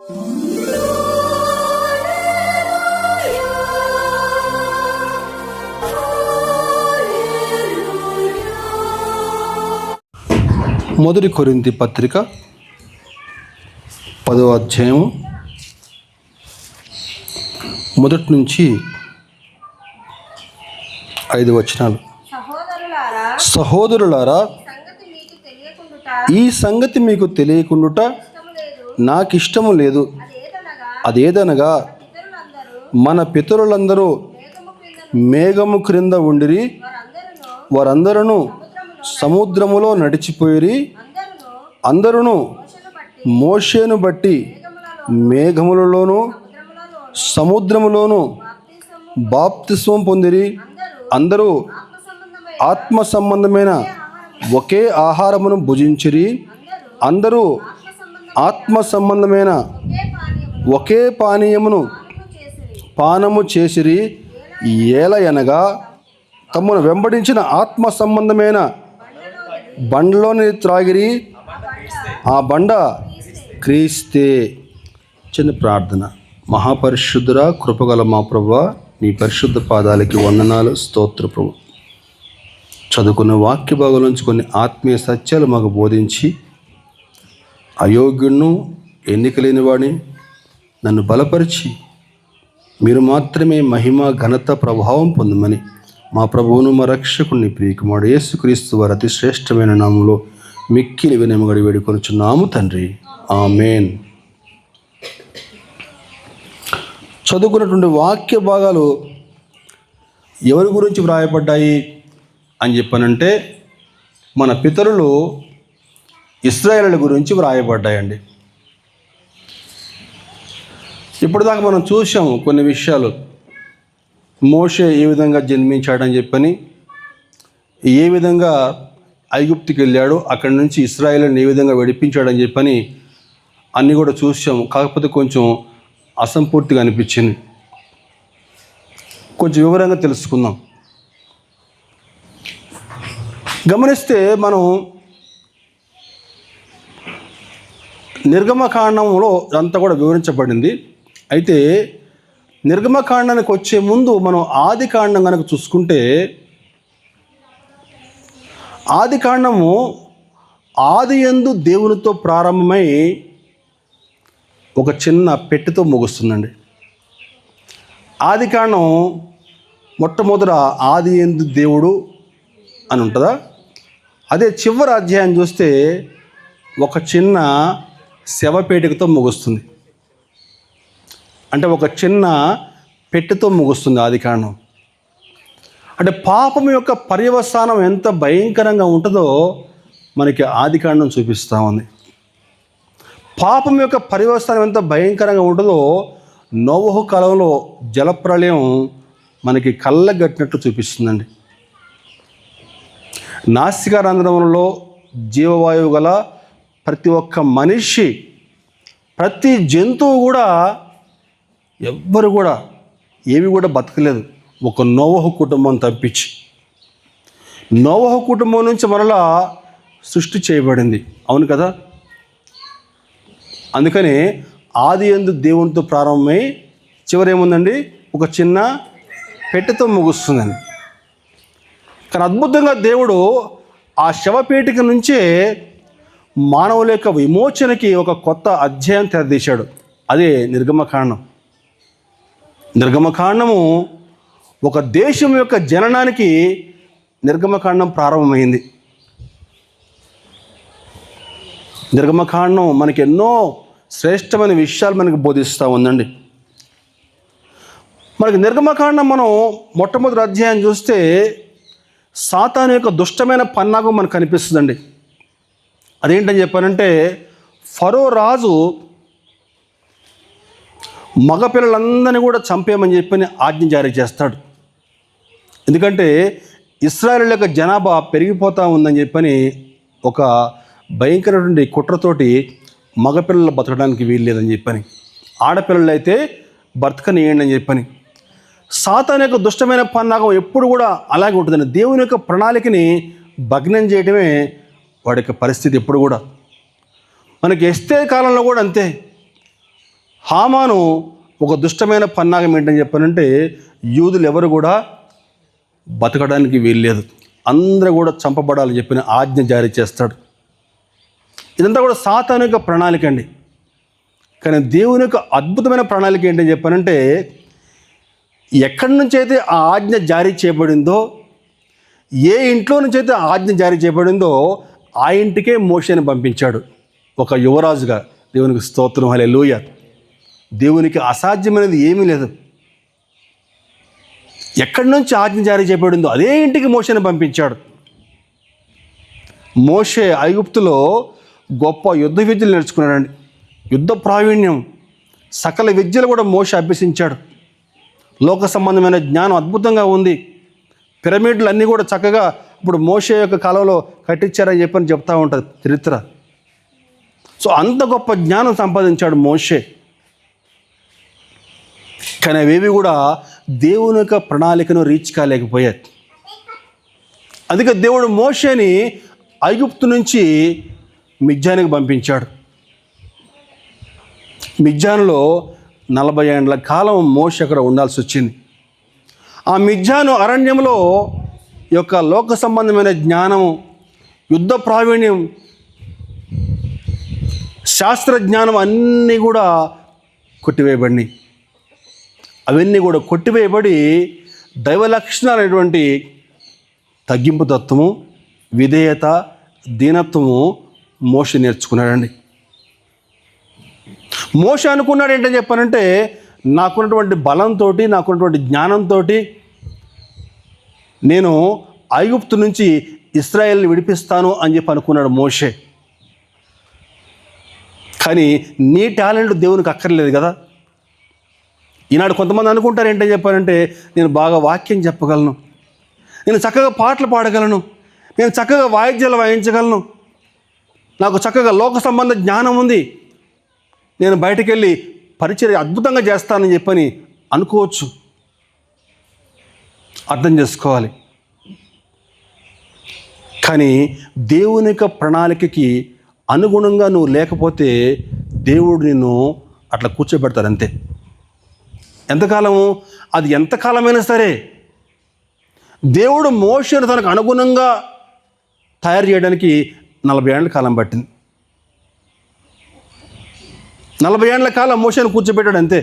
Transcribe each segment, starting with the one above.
మొదటి కొరింథీ పత్రిక 10వ అధ్యాయము 1 నుంచి 5 వచనాలు. సహోదరులారా, ఈ సంగతి మీకు తెలియకుండుట నాకిష్టము లేదు. అదేదనగా మన పితరులందరూ మేఘము క్రింద ఉండిరి, వారందరూ సముద్రములో నడిచిపోయిరి, అందరూ మోషేను బట్టి మేఘములలోను సముద్రములోను బాప్తిస్మం పొందిరి. అందరూ ఆత్మ సంబంధమైన ఒకే ఆహారమును భుజించిరి, అందరూ ఆత్మ సంబంధమైన ఒకే పానము చేసిరి. ఏలయనగా తమను వెంబడించిన ఆత్మ సంబంధమైన బండలోని త్రాగిరి, ఆ బండ క్రీస్తే. చిన్న ప్రార్థన. మహాపరిశుద్ధురా, కృపగల మా ప్రభువా, నీ పరిశుద్ధ పాదాలకి వందనాలు, స్తోత్ర ప్రభు. చదువుకున్న వాక్య భాగం నుంచి కొన్ని ఆత్మీయ సత్యాలు మాకు బోధించి, అయోగ్యుడును ఎన్నిక లేనివాడిని నన్ను బలపరిచి మీరు మాత్రమే మహిమ ఘనత ప్రభావం పొందమని మా ప్రభువును మా రక్షకుని ప్రియకుమారుడు యేసుక్రీస్తు వారి అతి శ్రేష్టమైన నామంలో మిక్కిలి వినయముగా వేడుకొనుచున్నాము తండ్రి, ఆమేన్. చదువుకున్నటువంటి వాక్య భాగాలు ఎవరి గురించి వ్రాయబడ్డాయి అని చెప్పానంటే, మన పితరులు ఇశ్రాయేలుల గురించి వ్రాయబడ్డాయండి. ఇప్పటిదాకా మనం చూసాము కొన్ని విషయాలు. మోషే ఏ విధంగా జన్మించాడని చెప్పని, ఏ విధంగా ఐగుప్తుకి వెళ్ళాడు, అక్కడి నుంచి ఇశ్రాయేలుని ఏ విధంగా విడిపించాడని చెప్పని అన్నీ కూడా చూసాము. కాకపోతే కొంచెం అసంపూర్తిగా అనిపించింది. కొంచెం వివరంగా తెలుసుకుందాం. గమనిస్తే మనం నిర్గమకాండంలో అంతా కూడా వివరించబడింది. అయితే నిర్గమకాండానికి వచ్చే ముందు మనం ఆది కాండం కనుక చూసుకుంటే, ఆది కాండము ఆది యందు దేవునితో ప్రారంభమై ఒక చిన్న పెట్టెతో ముగుస్తుందండి. ఆది కాండం మొట్టమొదట ఆది యందు దేవుడు అని ఉంటుందా? అదే చివరి అధ్యాయం చూస్తే ఒక చిన్న శవపేటికతో ముగుస్తుంది. అంటే ఒక చిన్న పెట్టెతో ముగుస్తుంది ఆది కాండం. అంటే పాపం యొక్క పర్యవసానం ఎంత భయంకరంగా ఉంటుందో మనకి ఆది కాండం చూపిస్తూ ఉంది. పాపం యొక్క పర్యవసానం ఎంత భయంకరంగా ఉంటుందో నోవహు కాలంలో జలప్రళయం మనకి కళ్ళగట్టినట్టు చూపిస్తుందండి. నాసికా రంధ్రములలో జీవవాయువు గల ప్రతి ఒక్క మనిషి, ప్రతి జంతువు కూడా, ఎవ్వరు కూడా ఏవి కూడా బతకలేదు ఒక నోవహు కుటుంబం తప్పించి. నోవహు కుటుంబం నుంచి మరలా సృష్టి చేయబడింది, అవును కదా? అందుకని ఆది యందు దేవునితో ప్రారంభమై చివరేముందండి, ఒక చిన్న పెట్టెతో ముగుస్తుందండి. కానీ అద్భుతంగా దేవుడు ఆ శవపేటిక నుంచే మానవుల యొక్క విమోచనకి ఒక కొత్త అధ్యాయం తెరదీశాడు. అదే నిర్గమకాండం. నిర్గమకాండము ఒక దేశం యొక్క జననానికి నిర్గమకాండం ప్రారంభమైంది. నిర్గమకాండం మనకి ఎన్నో శ్రేష్టమైన విషయాలు మనకు బోధిస్తూ ఉందండి. మనకి నిర్గమకాండం మనం మొట్టమొదటి అధ్యాయం చూస్తే సాతాను యొక్క దుష్టమైన పన్నాగం మనకు కనిపిస్తుందండి. అదేంటని చెప్పానంటే, ఫరో రాజు మగపిల్లలందరినీ కూడా చంపేయమని చెప్పని ఆజ్ఞ జారీ చేస్తాడు. ఎందుకంటే ఇశ్రాయేలు యొక్క జనాభా పెరిగిపోతూ ఉందని చెప్పని ఒక భయంకరమైనటువంటి కుట్రతోటి మగపిల్లలు బతకడానికి వీలు లేదని చెప్పని, ఆడపిల్లలు అయితే బ్రతకనియండి అని చెప్పని. సాతాను యొక్క దుష్టమైన పన్నాగం ఎప్పుడు కూడా అలాగే ఉంటుందండి. దేవుని యొక్క ప్రణాళికని భగ్నం చేయడమే వాడి యొక్క పరిస్థితి ఎప్పుడు కూడా. మనకి ఎస్తేరు కాలంలో కూడా అంతే. హామాను ఒక దుష్టమైన పన్నాగం ఏంటని చెప్పానంటే, యూదులు ఎవరు కూడా బతకడానికి వీల్లేదు, అందరూ కూడా చంపబడాలని చెప్పిన ఆజ్ఞ జారీ చేస్తాడు. ఇదంతా కూడా సాతాను యొక్క ప్రణాళిక అండి. కానీ దేవుని యొక్క అద్భుతమైన ప్రణాళిక ఏంటని చెప్పానంటే, ఎక్కడి నుంచి అయితే ఆ ఆజ్ఞ జారీ చేయబడిందో, ఏ ఇంట్లో నుంచి అయితే ఆజ్ఞ జారీ చేయబడిందో ఆ ఇంటికే మోషేని పంపించాడు ఒక యువరాజుగా. దేవునికి స్తోత్రం, హల్లెలూయా. దేవునికి అసాధ్యమైనది ఏమీ లేదు. ఎక్కడి నుంచి ఆజ్ఞ జారీ చేయబడిందో అదే ఇంటికి మోషేని పంపించాడు. మోషే ఐగుప్తులో గొప్ప యుద్ధ విద్యలు నేర్చుకున్నాడండి. యుద్ధ ప్రావీణ్యం, సకల విద్యలు కూడా మోషే అభ్యసించాడు. లోక సంబంధమైన జ్ఞానం అద్భుతంగా ఉంది. పిరమిడ్లు అన్నీ కూడా చక్కగా ఇప్పుడు మోషే యొక్క కాలంలో కట్టించారని చెప్పని చెప్తూ ఉంటుంది చరిత్ర. సో అంత గొప్ప జ్ఞానం సంపాదించాడు మోషే. కానీ అవేవి కూడా దేవుని యొక్క ప్రణాళికను రీచ్ కాలేకపోయాయి. అందుకే దేవుడు మోషేని ఐగుప్తు నుంచి మిద్యానికి పంపించాడు. మిద్యానులో 40 ఏండ్ల కాలం మోషే అక్కడ ఉండాల్సి వచ్చింది. ఆ మిద్యాను అరణ్యంలో యొక్క లోక సంబంధమైన జ్ఞానము, యుద్ధ ప్రావీణ్యం, శాస్త్ర జ్ఞానం అన్నీ కూడా కొట్టివేయబడినాయి. అవన్నీ కూడా కొట్టివేయబడి దైవ లక్షణాలైనటువంటి తగ్గింపు తత్వము, విధేయత, దీనత్వము మోషే నేర్చుకున్నాడండి. మోషే అనుకున్నాడు ఏంటని చెప్పానంటే, నాకున్నటువంటి బలంతో, నాకున్నటువంటి జ్ఞానంతో నేను ఐగుప్తు నుంచి ఇశ్రాయేల్ని విడిపిస్తాను అని చెప్పి అనుకున్నాడు మోషే. కానీ నీ టాలెంట్ దేవునికి అక్కర్లేదు కదా. ఈనాడు కొంతమంది అనుకుంటారు ఏంటని చెప్పారంటే, నేను బాగా వాక్యం చెప్పగలను, నేను చక్కగా పాటలు పాడగలను, నేను చక్కగా వాయిద్యాలు వాయించగలను, నాకు చక్కగా లోక సంబంధ జ్ఞానం ఉంది, నేను బయటికి వెళ్ళి పరిచర్య అద్భుతంగా చేస్తానని చెప్పని అనుకోవచ్చు. అర్థం చేసుకోవాలి. కానీ దేవుని యొక్క ప్రణాళికకి అనుగుణంగా నువ్వు లేకపోతే దేవుడు నిన్ను అట్లా కూర్చోబెడతాడు అంతే. ఎంతకాలము? అది ఎంతకాలమైనా సరే. దేవుడు మోషేను తనకు అనుగుణంగా తయారు చేయడానికి 40 ఏళ్ల కాలం పట్టింది. 40 ఏళ్ల కాలం మోషేను కూర్చోబెట్టాడు అంతే.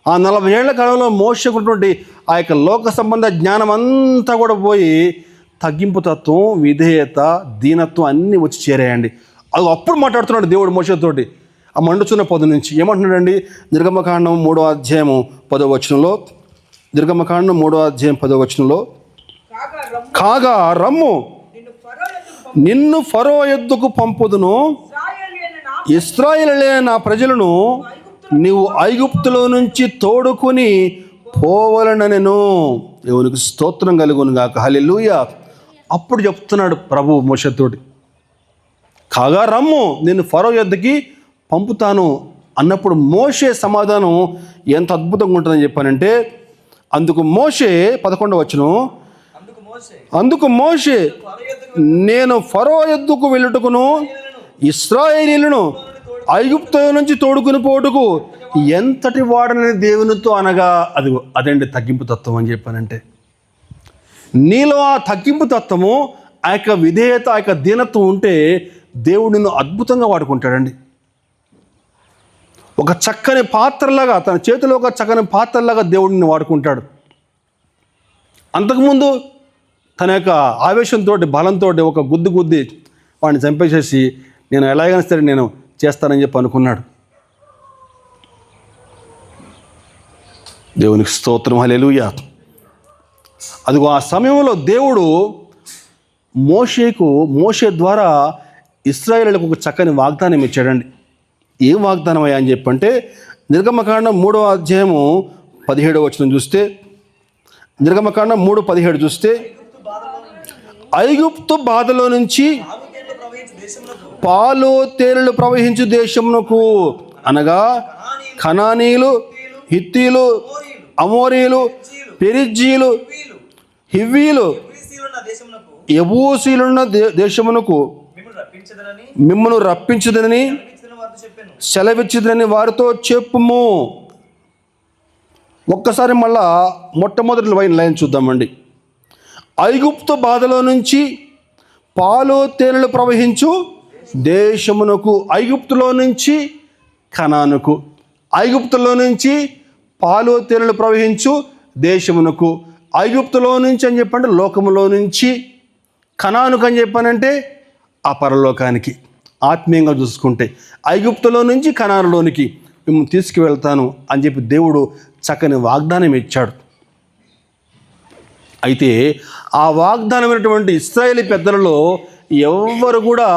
ఆ 40 ఏళ్ల కాలంలో మోషేకున్నటువంటి ఆ యొక్క లోక సంబంధ జ్ఞానం అంతా కూడా పోయి తగ్గింపు తత్వం, విధేయత, దీనత్వం అన్నీ వచ్చి చేరాయండి. అది అప్పుడు మాట్లాడుతున్నాడు దేవుడు మోషేతోటి ఆ మండుచున్న పొద నుంచి. ఏమంటున్నాడండి? నిర్గమకాండం 3వ అధ్యాయము 10వ వచనంలో, నిర్గమకాండం 3వ అధ్యాయం 10వ వచనంలో, కాగా రమ్ము, నిన్ను ఫరో ఎద్దుకు పంపుదును, ఇశ్రాయేలీయులైన నా ప్రజలను నీవు ఐగుప్తులో నుంచి తోడుకొని పోవలనెను. దేవునికి స్తోత్రం కలుగును గాక, హల్లెలూయా. అప్పుడు చెప్తున్నాడు ప్రభు మోషేతోటి, కాగా రమ్ము, నిన్ను ఫరో యొద్దకి పంపుతాను అన్నప్పుడు మోషే సమాధానం ఎంత అద్భుతంగా ఉంటుందని చెప్పానంటే, అందుకు మోషే 11వ వచనం, అందుకు మోషే నేను ఫరో యొద్దకు వెళ్ళుటకును ఇశ్రాయేలీయులను ఐగుప్తు నుంచి తోడుకుని పోటుకు ఎంతటి వాడని దేవునితో అనగా అదండి తగ్గింపు తత్వం అని చెప్పానంటే. నీలో ఆ తగ్గింపు తత్వము, ఆ యొక్క విధేయత, ఆ యొక్క దీనత్వం ఉంటే దేవుడు నిన్ను అద్భుతంగా వాడుకుంటాడండి. ఒక చక్కని పాత్రలాగా, తన చేతిలో ఒక చక్కని పాత్రలాగా దేవుడిని వాడుకుంటాడు. అంతకుముందు తన యొక్క ఆవేశంతో, బలంతో ఒక గుద్ది వాడిని చంపేసేసి నేను ఎలాగైనా సరే నేను చేస్తానని చెప్పి అనుకున్నాడు. దేవునికి స్తోత్రం, హల్లెలూయా. అదిగో ఆ సమయంలో దేవుడు మోషే ద్వారా ఇశ్రాయేలీయులకు ఒక చక్కని వాగ్దానం ఇచ్చాడండి. ఏం వాగ్దానం అయ్యా అని చెప్పంటే, నిర్గమకాండం 3వ అధ్యాయము 17వ వచనం చూస్తే, నిర్గమకాండం 3:17 చూస్తే, ఐగుప్తు బాధలో నుంచి పాలు తేనెలు ప్రవహించు దేశమునకు, అనగా కనానీయులు, హిత్తీలు, అమోరీలు, పెరిజ్జీలు, హివ్వీలు, యెబూసీలున్న దేశమునకు మిమ్మను రప్పించదనని సెలవిచ్చిదని వారితో చెప్పుము. ఒక్కసారి మళ్ళా మొట్టమొదటి లైన్ చూద్దామండి. ఐగుప్తు బాధలో నుంచి పాలు తేనెలు ప్రవహించు దేశమునకు, ఐగుప్తులో నుంచి కనానుకు, ఐగుప్తులో నుంచి పాలు తేనెలు ప్రవహించు దేశమునకు, ఐగుప్తులో నుంచి అని చెప్పంటే లోకములో నుంచి, కనానుకు అని చెప్పానంటే ఆ పరలోకానికి. ఆత్మీయంగా చూసుకుంటే ఐగుప్తులో నుంచి కనానులోనికి మిమ్మల్ని తీసుకువెళ్తాను అని చెప్పి దేవుడు చక్కని వాగ్దానం ఇచ్చాడు. అయితే ఆ వాగ్దానమైనటువంటి ఇశ్రాయేలీ పెద్దలలో ఎవ్వరు కూడా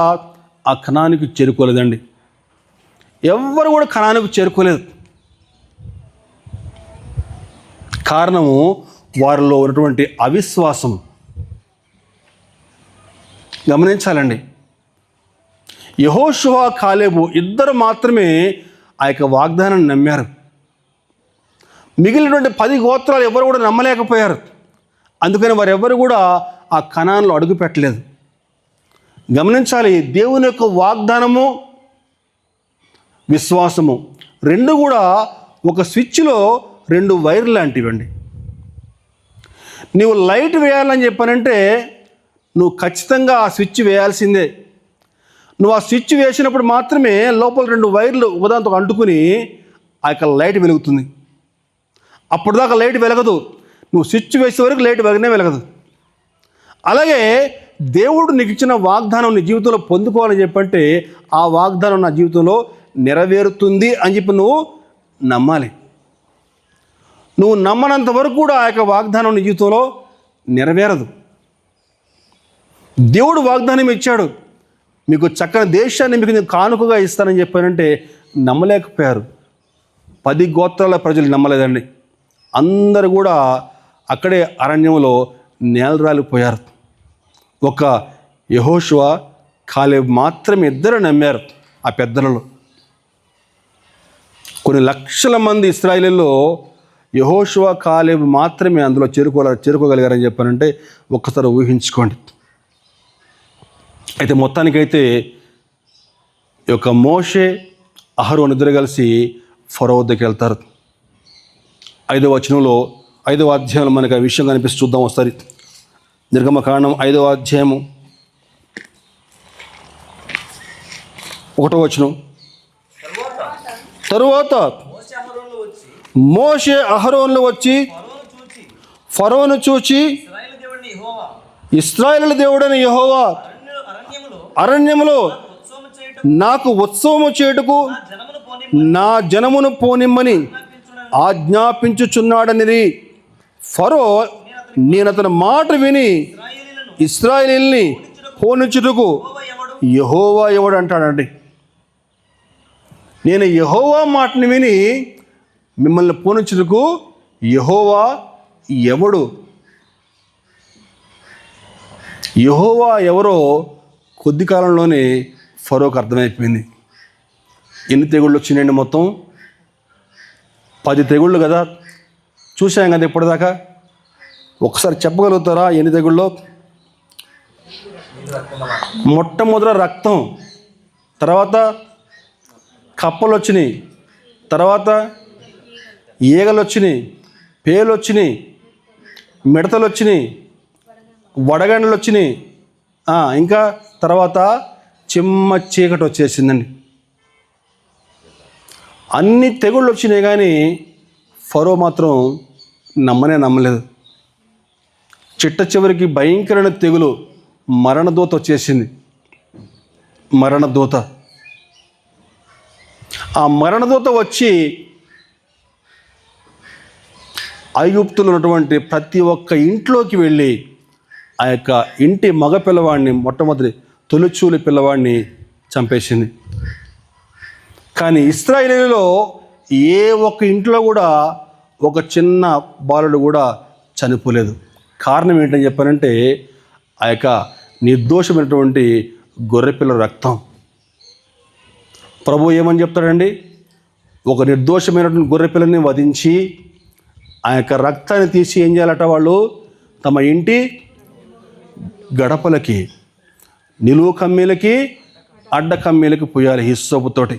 ఆ కనానుకు చేరుకోలేదండి. ఎవ్వరు కూడా కనానుకు చేరుకోలేదు. కారణము వారిలో ఉన్నటువంటి అవిశ్వాసం. గమనించాలండి. యెహోషువ, కాలేబు ఇద్దరు మాత్రమే ఆ యొక్క వాగ్దానాన్ని నమ్మారు. మిగిలినటువంటి 10 గోత్రాలు ఎవరు కూడా నమ్మలేకపోయారు. అందుకని వారెవ్వరు కూడా ఆ కనానులో అడుగు పెట్టలేదు. గమనించాలి, దేవుని యొక్క వాగ్దానము, విశ్వాసము రెండు కూడా ఒక స్విచ్లో 2 వైర్లు లాంటివండి. నీవు లైట్ వేయాలని చెప్పానంటే నువ్వు ఖచ్చితంగా ఆ స్విచ్ వేయాల్సిందే. నువ్వు ఆ స్విచ్ వేసినప్పుడు మాత్రమే లోపల 2 వైర్లు ఒకదాంతో అంటుకుని ఆ యొక్క లైట్ వెలుగుతుంది. అప్పటిదాకా లైట్ వెలగదు. నువ్వు స్విచ్ వేసే వరకు లైట్ వెలగదు. అలాగే దేవుడు నీకు ఇచ్చిన వాగ్దానం నీ జీవితంలో పొందుకోవాలని చెప్పంటే ఆ వాగ్దానం నా జీవితంలో నెరవేరుతుంది అని చెప్పి నువ్వు నమ్మాలి. నువ్వు నమ్మనంత వరకు కూడా ఆ యొక్క వాగ్దానం నీ జీవితంలో నెరవేరదు. దేవుడు వాగ్దానం ఇచ్చాడు, మీకు చక్కని దేశాన్ని మీకు నేను కానుకగా ఇస్తానని చెప్పానంటే నమ్మలేకపోయారు. 10 గోత్రాల ప్రజలు నమ్మలేదండి. అందరూ కూడా అక్కడే అరణ్యంలో నేలరాలిపోయారు. ఒక యెహోషువ, కాలేబు మాత్రమే ఇద్దరు నమ్మారు. ఆ పెద్దలలో కొన్ని లక్షల మంది ఇశ్రాయేలీయుల్లో యెహోషువ, కాలేబు మాత్రమే అందులో చేరుకోగలిగారని చెప్పానంటే ఒక్కసారి ఊహించుకోండి. అయితే మొత్తానికైతే ఈ యొక్క మోషే, అహరోను ఇద్దరు కలిసి ఫరో వద్దకు వెళ్తారు. 5వ వచనంలో 5వ అధ్యాయంలో మనకు ఆ విషయం కనిపిస్తూ చూద్దాం ఒకసారి. నిర్గమకాండం 5వ అధ్యాయము 1వ వచనం. తరువాత మోషే అహరోనులు వచ్చి ఫరోను చూచి, ఇశ్రాయేలు దేవుడైన యెహోవా అరణ్యములో నాకు ఉత్సవము చేయుటకు నా జనమును పోనిమ్మని ఆజ్ఞాపించుచున్నాడనిది. ఫరో నేను అతని మాట విని ఇశ్రాయేలీయుల్ని పోనిచ్చుటకు యెహోవా ఎవడు అంటాడండి. నేను యెహోవా మాటని విని మిమ్మల్ని పోనిచ్చుటకు యెహోవా ఎవడు? యెహోవా ఎవరో కొద్ది కాలంలోనే ఫరోకు అర్థమైపోయింది. ఎన్ని తెగుళ్ళు వచ్చినాయండి? మొత్తం 10 తెగుళ్ళు కదా, చూసాం కదా ఇప్పటిదాకా. ఒకసారి చెప్పగలుగుతారా ఎన్ని తెగుళ్ళు? మొట్టమొదట రక్తం, తర్వాత కప్పలు వచ్చినాయి, తర్వాత ఈగలు వచ్చినాయి, పేలు వచ్చినాయి, మిడతలు వచ్చినాయి, వడగండ్లు వచ్చినాయి, ఇంకా తర్వాత చిమ్మ చీకటి వచ్చేసిందండి. అన్ని తెగుళ్ళు వచ్చినాయి కానీ ఫరో మాత్రం నమ్మలేదు. చిట్ట చివరికి భయంకరమైన తెగులు మరణదూత వచ్చేసింది. మరణదూత. ఆ మరణదూత వచ్చి ఐగుప్తులో ఉన్నటువంటి ప్రతి ఒక్క ఇంట్లోకి వెళ్ళి ఆ యొక్క ఇంటి మగ పిల్లవాడిని, మొట్టమొదటి తొలిచూలి పిల్లవాడిని చంపేసింది. కానీ ఇశ్రాయేలీయులలో ఏ ఒక్క ఇంట్లో కూడా ఒక చిన్న బాలుడు కూడా చనిపోలేదు. కారణం ఏంటని చెప్పారంటే ఆ యొక్క నిర్దోషమైనటువంటి గొర్రెపిల్ల రక్తం. ప్రభు ఏమని చెప్తాడండి? ఒక నిర్దోషమైనటువంటి గొర్రెపిల్లని వధించి ఆ యొక్క రక్తాన్ని తీసి ఏం చేయాలట? వాళ్ళు తమ ఇంటి గడపలకి, నిలువు కమ్మీలకి, అడ్డ కమ్మీలకి పోయాలి హిస్సోపుతోటి.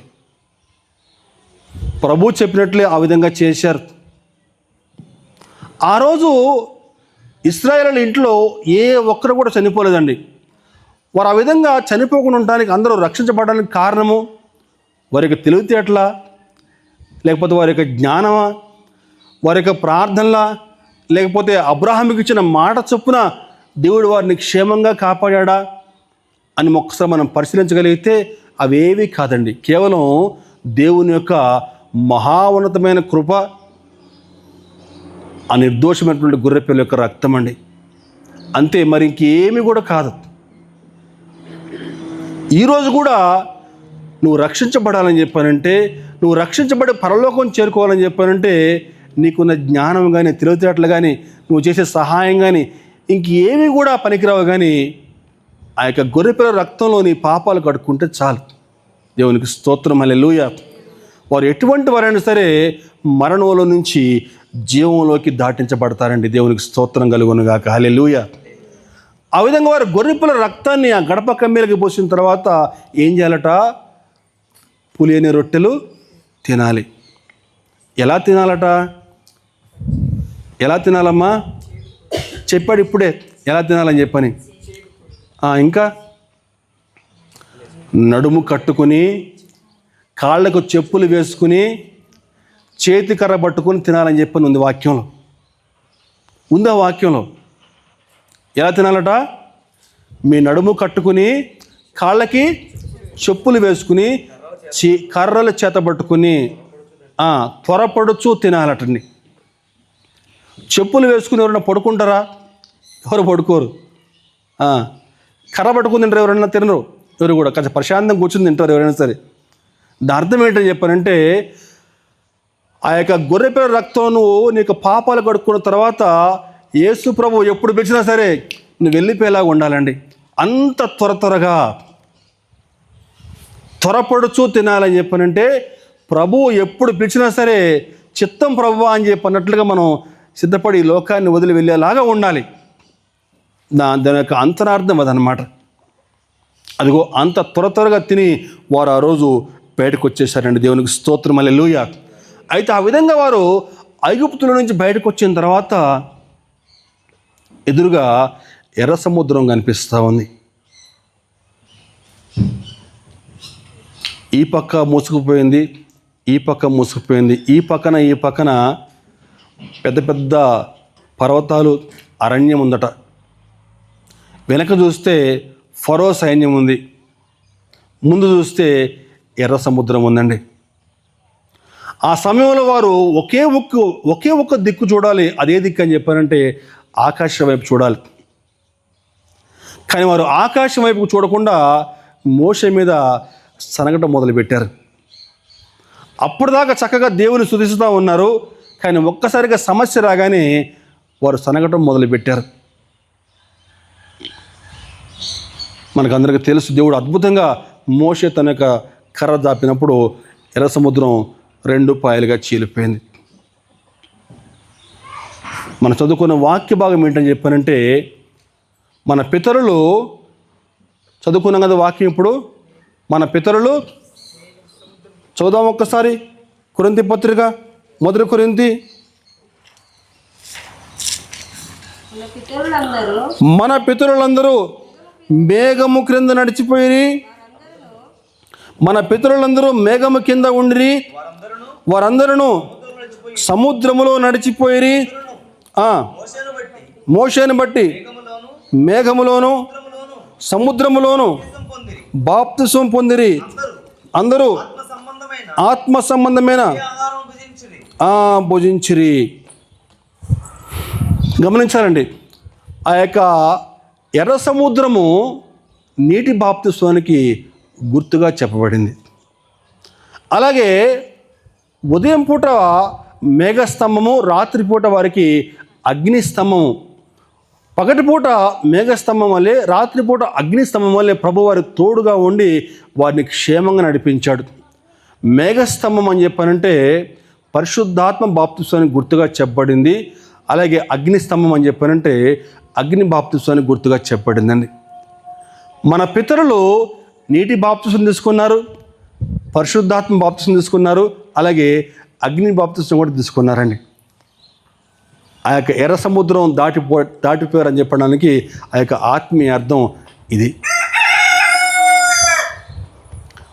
ప్రభు చెప్పినట్లే ఆ విధంగా చేశారు. ఆ రోజు ఇశ్రాయేలీయుల ఇంట్లో ఏ ఒక్కరు కూడా చనిపోలేదండి. వారు ఆ విధంగా చనిపోకుండా ఉండడానికి, అందరూ రక్షించబడడానికి కారణము వారి యొక్క తెలివితేటలా, లేకపోతే వారి యొక్క జ్ఞానమా, వారి యొక్క ప్రార్థనలా, లేకపోతే అబ్రహాముకి ఇచ్చిన మాట చొప్పున దేవుడు వారిని క్షేమంగా కాపాడా అని ఒక్కసారి మనం పరిశీలించగలిగితే అవేవి కాదండి. కేవలం దేవుని యొక్క మహాన్నతమైన కృప, ఆ నిర్దోషమైనటువంటి గొర్రెపిల్ల యొక్క రక్తం అండి, అంతే, మరి ఇంకేమీ కూడా కాదు. ఈరోజు కూడా నువ్వు రక్షించబడాలని చెప్పానంటే, నువ్వు రక్షించబడి పరలోకం చేరుకోవాలని చెప్పానంటే, నీకున్న జ్ఞానం కానీ, తెలివితేటలు కానీ, నువ్వు చేసే సహాయం కానీ ఇంకేమీ కూడా పనికిరావు. కానీ ఆ యొక్క గొర్రెపిల్ల రక్తంలో నీ పాపాలు కడుక్కుంటే చాలు. దేవునికి స్తోత్రం, హల్లెలూయా. వారు ఎటువంటి వారైనా సరే మరణంలో నుంచి జీవంలోకి దాటించబడతారండి. దేవునికి స్తోత్రం కలుగునుగాక, హల్లెలూయా. ఆ విధంగా వారు గొర్రెపిల్ల రక్తాన్ని ఆ గడప కమ్మీలకి పోసిన తర్వాత ఏం చేయాలట? పులియని రొట్టెలు తినాలి. ఎలా తినాలట? ఎలా తినాలమ్మా? చెప్పాడు ఇప్పుడే ఎలా తినాలని చెప్పని. ఇంకా నడుము కట్టుకుని, కాళ్ళకు చెప్పులు వేసుకుని, చేతి కర్ర పట్టుకుని తినాలని చెప్పని ఉంది వాక్యంలో. ఉందా వాక్యంలో? ఎలా తినాలట? మీ నడుము కట్టుకుని, కాళ్ళకి చెప్పులు వేసుకుని, కర్రలు చేత పట్టుకుని త్వరపడుచు తినాలటండి. చెప్పులు వేసుకుని ఎవరైనా పడుకుంటారా? ఎవరు పడుకోరు. కర్ర పట్టుకుని తింటారు ఎవరైనా? తినరు. ఎవరు కూడా కొంచెం ప్రశాంతంగా కూర్చుని తింటారు ఎవరైనా సరే. దాని అర్థం ఏంటని చెప్పానంటే, ఆ యొక్క గొర్రెపిల్ల రక్తం నువ్వు నీకు పాపాలు కడుక్కున్న తర్వాత యేసు ప్రభు ఎప్పుడు పిలిచినా సరే నువ్వు వెళ్ళిపోయేలాగా ఉండాలండి. అంత త్వరగా త్వరపడుచు తినాలని చెప్పానంటే, ప్రభువు ఎప్పుడు పిలిచినా సరే చిత్తం ప్రభువా అని చెప్పన్నట్లుగా మనం సిద్ధపడి ఈ లోకాన్ని వదిలి వెళ్ళేలాగా ఉండాలి. దాని యొక్క అంతరార్థం అదనమాట. అదిగో అంత త్వరగా తిని వారు ఆ రోజు బయటకు వచ్చేసారండి. దేవునికి స్తోత్రం, హల్లెలూయా. అయితే ఆ విధంగా వారు ఐగుప్తుల నుంచి బయటకు వచ్చిన తర్వాత ఎదురుగా ఎర్ర సముద్రం కనిపిస్తూ ఉంది. ఈ పక్క మూసుకుపోయింది, ఈ పక్క మూసుకుపోయింది. ఈ పక్కన పెద్ద పెద్ద పర్వతాలు, అరణ్యం ఉందట. వెనక చూస్తే ఫరో సైన్యం ఉంది, ముందు చూస్తే ఎర్ర సముద్రం ఉందండి. ఆ సమయంలో వారు ఒకే ఒక్క దిక్కు చూడాలి. అదే దిక్కు అని చెప్పారంటే ఆకాశం వైపు చూడాలి. కానీ వారు ఆకాశం వైపు చూడకుండా మోషే మీద సనగటం మొదలుపెట్టారు. అప్పుడు దాకా చక్కగా దేవుని స్తుతిస్తూ ఉన్నారు. కానీ ఒక్కసారిగా సమస్య రాగానే వారు సనగటం మొదలుపెట్టారు. మనకందరికీ తెలుసు, దేవుడు అద్భుతంగా మోషే తన యొక్క కర్ర దాపినప్పుడు ఎర్ర సముద్రం 2 పాయలుగా చీలిపోయింది. మనం చదువుకున్న వాక్య భాగం ఏంటని చెప్పానంటే, మన పితరులు చదువుకున్నాం కదా వాక్యం. ఇప్పుడు మన పితరులు చదువుదాం ఒక్కసారి. కొరింథీ పత్రిక 1 కొరింథీ. మన పితరులందరూ మేఘము క్రింద నడిచిపోయి, మన పితరులందరూ మేఘము కింద ఉండిరి, వారందరూ సముద్రములో నడిచిపోయి, మోషేను బట్టి మేఘములోను సముద్రములోను బాప్తిసం పొందిరి. అందరూ ఆత్మ సంబంధమైన భుజించిరి. గమనించాలండి, ఆ యొక్క ఎర్ర సముద్రము నీటి బాప్తిస్వానికి గుర్తుగా చెప్పబడింది. అలాగే ఉదయం పూట మేఘస్తంభము, రాత్రిపూట వారికి అగ్నిస్తంభము. పగటిపూట మేఘస్తంభం వల్లే, రాత్రిపూట అగ్నిస్తంభం వల్లే ప్రభు వారి తోడుగా ఉండి వారిని క్షేమంగా నడిపించాడు. మేఘస్తంభం అని చెప్పానంటే పరిశుద్ధాత్మ బాప్తిస్వానికి గుర్తుగా చెప్పబడింది. అలాగే అగ్నిస్తంభం అని చెప్పానంటే అగ్ని బాప్తిస్వానికి గుర్తుగా చెప్పబడిందండి. మన పితరులు నీటి బాప్తిసం తీసుకున్నారు, పరిశుద్ధాత్మ బాప్తిసం తీసుకున్నారు, అలాగే అగ్ని బాప్తిస్మం కూడా తీసుకున్నారండి. ఆ యొక్క ఎర్ర సముద్రం దాటిపోయారని చెప్పడానికి ఆ యొక్క ఆత్మీయ అర్థం ఇది.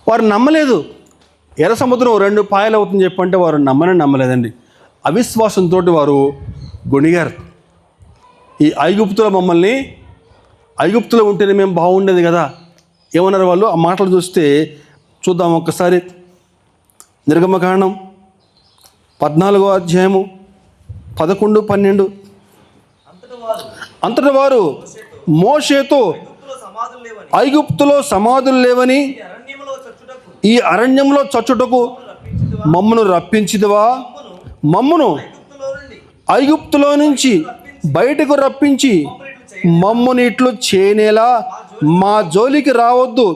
వారు నమ్మలేదు. ఎర్ర సముద్రం 2 పాయలు అవుతుందని చెప్పంటే వారు నమ్మలేదండి. అవిశ్వాసంతో వారు గొణిగారు. ఈ ఐగుప్తులో ఉంటేనే మేము బాగుండేది కదా ఏమన్నారు వాళ్ళు. ఆ మాటలు చూద్దాం ఒక్కసారి. నిర్గమకాండం 14వ అధ్యాయము 11, 12. అంతట వారు మోషేతో ఐగుప్తులో సమాధులు లేవని ఈ అరణ్యంలో చచ్చుటకు మమ్మను రప్పించిదివా, మమ్మను ఐగుప్తులో నుంచి బయటకు రప్పించి మమ్మను ఇట్లు చేయనేలా మా జోలికి రావద్దు,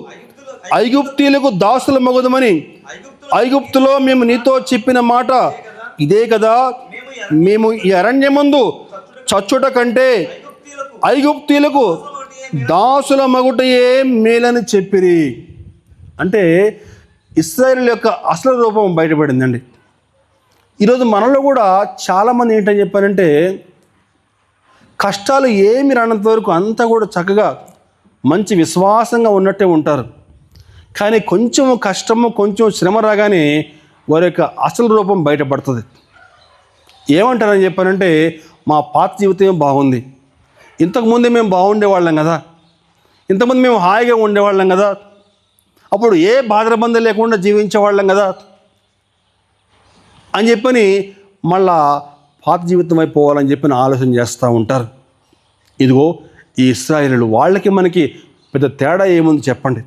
ఐగుప్తీలకు దాసుల మగుదమని ఐగుప్తులో మేము నీతో చెప్పిన మాట ఇదే కదా. మేము ఈ అరణ్యమందు చచ్చుట కంటే ఐగుప్తీలకు దాసుల మగుటయే మేలని చెప్పిరి. అంటే ఇశ్రాయేలు యొక్క అసలు రూపం బయటపడిందండి. ఈరోజు మనలో కూడా చాలామంది ఏంటని చెప్పారంటే కష్టాలు ఏమి రానంత వరకు అంతా కూడా చక్కగా మంచి విశ్వాసంగా ఉన్నట్టే ఉంటారు. కానీ కొంచెం కష్టము, కొంచెం శ్రమ రాగానే వారి యొక్క అసలు రూపం బయటపడుతుంది. ఏమంటారని చెప్పారంటే మా పాత జీవితం బాగుంది, ఇంతకుముందే మేము బాగుండేవాళ్ళం కదా, ఇంతకుముందు మేము హాయిగా ఉండేవాళ్ళం కదా, అప్పుడు ఏ బాధరబంధం లేకుండా జీవించేవాళ్ళం కదా అని చెప్పని మళ్ళా పాత జీవితం అయిపోవాలని చెప్పి ఆలోచన చేస్తూ ఉంటారు. ఇదిగో ఈ ఇశ్రాయేలీయులు, వాళ్ళకి మనకి పెద్ద తేడా ఏముంది చెప్పండి.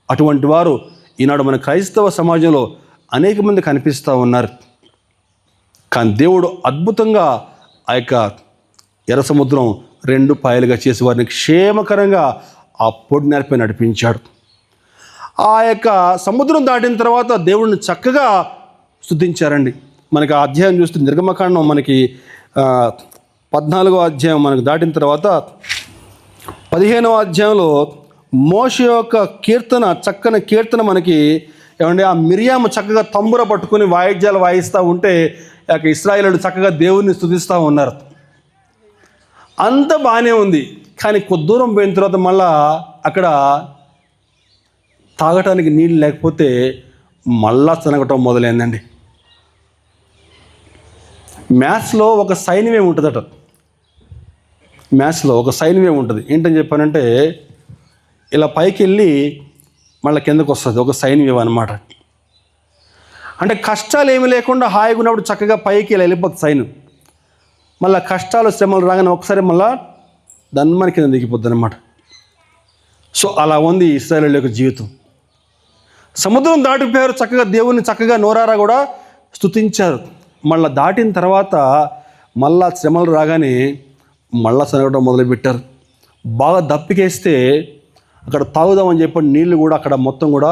అటువంటి వారు ఈనాడు మన క్రైస్తవ సమాజంలో అనేక మంది కనిపిస్తూ ఉన్నారు. కానీ దేవుడు అద్భుతంగా ఆ యొక్క ఎర్ర సముద్రం 2 పాయలుగా చేసి వారిని క్షేమకరంగా ఆ పొడినేరపై నడిపించాడు. ఆ యొక్క సముద్రం దాటిన తర్వాత దేవుడిని చక్కగా స్తుతించారండి. మనకి ఆ అధ్యాయం చూస్తే నిర్గమకాండం మనకి 14వ అధ్యాయం మనకు దాటిన తర్వాత 15వ అధ్యాయంలో మోషే యొక్క చక్కని కీర్తన మనకి ఏమంటే ఆ మిరియాము చక్కగా తంబుర పట్టుకుని వాయిద్యాలు వాయిస్తూ ఉంటే ఇశ్రాయేలీయులు చక్కగా దేవుణ్ణి స్తుతిస్తూ ఉన్నారు. అంత బాగానే ఉంది. కానీ కొద్ది దూరం పోయిన తర్వాత మళ్ళా అక్కడ తాగటానికి నీళ్ళు లేకపోతే మళ్ళా శనగటం మొదలైందండి. మ్యాథ్స్లో ఒక సైన్ వేవ్ ఉంటుందట. మ్యాథ్స్లో ఒక సైన్ వేవ్ ఉంటుంది. ఏంటని చెప్పానంటే ఇలా పైకి వెళ్ళి మళ్ళీ కిందకు వస్తుంది, ఒక సైన్ వేవ్ అనమాట. అంటే కష్టాలు ఏమి లేకుండా హాయిగా ఉన్నప్పుడు చక్కగా పైకి ఇలా వెళ్ళిపోతుంది సైన్. మళ్ళీ కష్టాలు శ్రమలు రాగానే ఒకసారి మళ్ళీ దన్మని కింద దిగిపోద్ది అనమాట. సో అలా ఉంది ఇశ్రాయేలీయుల యొక్క జీవితం. సముద్రం దాటిపోయారు, చక్కగా దేవుని చక్కగా నోరారా కూడా స్తుతించారు. మళ్ళీ దాటిన తర్వాత మళ్ళా శ్రమలు రాగానే మళ్ళా శనగడం మొదలుపెట్టారు. బాగా దప్పికేస్తే అక్కడ తాగుదామని చెప్పి నీళ్ళు కూడా అక్కడ మొత్తం కూడా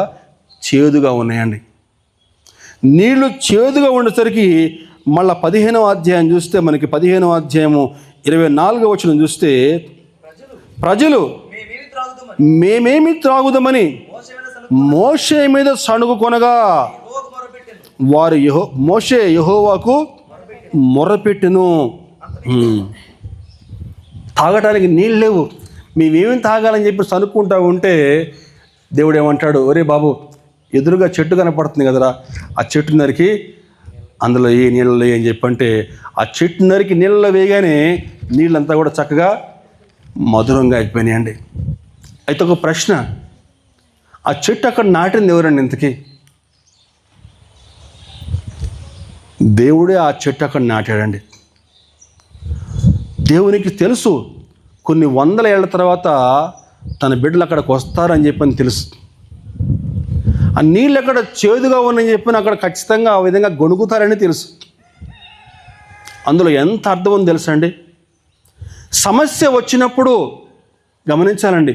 చేదుగా ఉన్నాయండి. నీళ్లు చేదుగా ఉండేసరికి మళ్ళీ 15వ అధ్యాయం చూస్తే మనకి 15వ అధ్యాయము 24వ వచనం చూస్తే ప్రజలు మేమేమి త్రాగుదామని మోషే మీద సణుగు కొనగా వారు మోషే యెహోవాకు మొర్రపెట్టెను. తాగటానికి నీళ్ళు లేవు, మేమేమి తాగాలని చెప్పి సనుక్కుంటూ ఉంటే దేవుడు ఏమంటాడు, ఒరే బాబు ఎదురుగా చెట్టు కనపడుతుంది కదరా, ఆ చెట్టు నరికి అందులో ఏ నీళ్ళలో అని చెప్పంటే ఆ చెట్టు నరికి నీళ్ళలో వేయగానే నీళ్ళంతా కూడా చక్కగా మధురంగా అయిపోయినాయండి. అయితే ఒక ప్రశ్న, ఆ చెట్టు అక్కడ నాటింది ఎవరండి? ఇంతకీ దేవుడే ఆ చెట్టు అక్కడ నాటాడండి. దేవునికి తెలుసు కొన్ని వందల ఏళ్ల తర్వాత తన బిడ్డలు అక్కడికి వస్తారని చెప్పని తెలుసు. ఆ నీళ్ళు అక్కడ చేదుగా ఉన్నాయని చెప్పిన అక్కడ ఖచ్చితంగా ఆ విధంగా గొణుగుతారని తెలుసు. అందులో ఎంత అర్థం ఉందో తెలుసా అండి? సమస్య వచ్చినప్పుడు గమనించాలండి,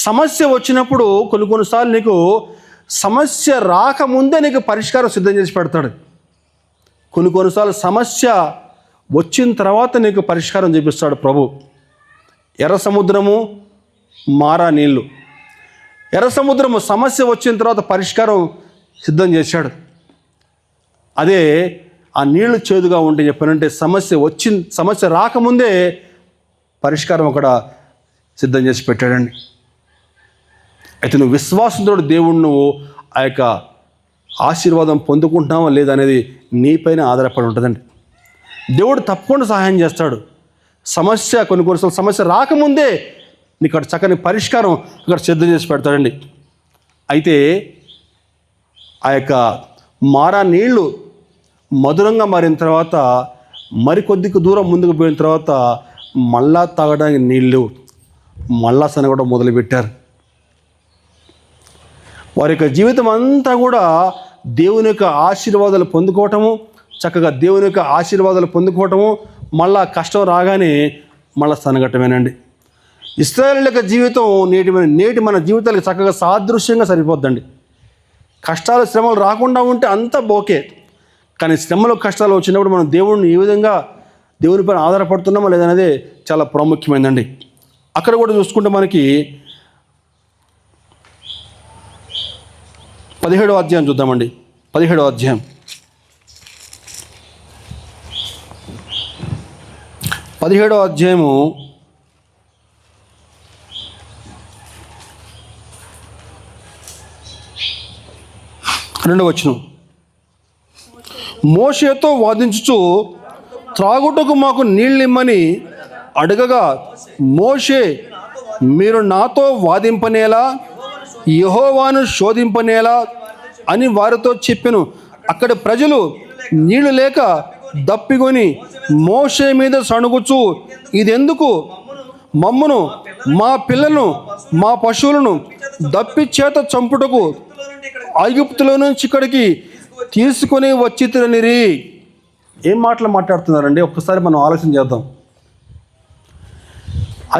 సమస్య వచ్చినప్పుడు కొన్నిసార్లు నీకు సమస్య రాకముందే నీకు పరిష్కారం సిద్ధం చేసి పెడతాడు. కొన్నిసార్లు సమస్య వచ్చిన తర్వాత నీకు పరిష్కారం చూపిస్తాడు ప్రభు. ఎర్ర సముద్రము, మారా నీళ్ళు. ఎర్ర సముద్రము సమస్య వచ్చిన తర్వాత పరిష్కారం సిద్ధం చేశాడు. అదే ఆ నీళ్లు చేదుగా ఉంటే చెప్పానంటే సమస్య రాకముందే పరిష్కారం అక్కడ సిద్ధం చేసి పెట్టాడండి. అయితే నువ్వు విశ్వాసంతో దేవుడు నువ్వు ఆ యొక్క ఆశీర్వాదం పొందుకుంటున్నావా లేదా అనేది నీపైన ఆధారపడి ఉంటుందండి. దేవుడు తప్పకుండా సహాయం చేస్తాడు. కొన్నిసార్లు సమస్య రాకముందే నీకు అక్కడ చక్కని పరిష్కారం అక్కడ సిద్ధం చేసి పెడతాడండి. అయితే ఆ యొక్క మారా నీళ్లు మధురంగా మారిన తర్వాత మరికొద్దికి దూరం ముందుకు పోయిన తర్వాత మళ్ళా తాగడానికి నీళ్ళు మళ్ళా సనగడం మొదలుపెట్టారు. వారి యొక్క జీవితం అంతా కూడా దేవుని యొక్క ఆశీర్వాదాలు పొందుకోవటము, చక్కగా దేవుని యొక్క ఆశీర్వాదాలు పొందుకోవటము, మళ్ళా కష్టం రాగానే మళ్ళా సనగటమేనండి. ఇశ్రాయేలు యొక్క జీవితం నేటి మన జీవితాలకు చక్కగా సాదృశ్యంగా సరిపోద్దండి. కష్టాలు శ్రమలు రాకుండా ఉంటే అంతా ఓకే, కానీ శ్రమలు కష్టాలు వచ్చినప్పుడు మనం దేవుడిని ఏ విధంగా దేవునిపైన ఆధారపడుతున్నామో లేదనేది చాలా ప్రాముఖ్యమైందండి. అక్కడ కూడా చూసుకుంటే మనకి 17వ అధ్యాయం చూద్దామండి. 17వ అధ్యాయం 17వ అధ్యాయము 2వ వచనం. మోషేతో వాదించుచు త్రాగుటకు మాకు నీళ్ళిమ్మని అడగగా మోషే, మీరు నాతో వాదింపనేలా యెహోవాను శోధింపనేలా అని వారితో చెప్పెను. అక్కడి ప్రజలు నీళ్లు లేక దప్పికొని మోషే మీద సణుగుచు, ఇదెందుకు? మమ్మును, మా పిల్లలను, మా పశువులను దప్పి చేత చంపుటకు ఐగుప్తులో నుంచి ఇక్కడికి తీసుకొని వచ్చితిరనిరి. ఏం మాటలు మాట్లాడుతున్నారండి? ఒక్కసారి మనం ఆలోచన చేద్దాం.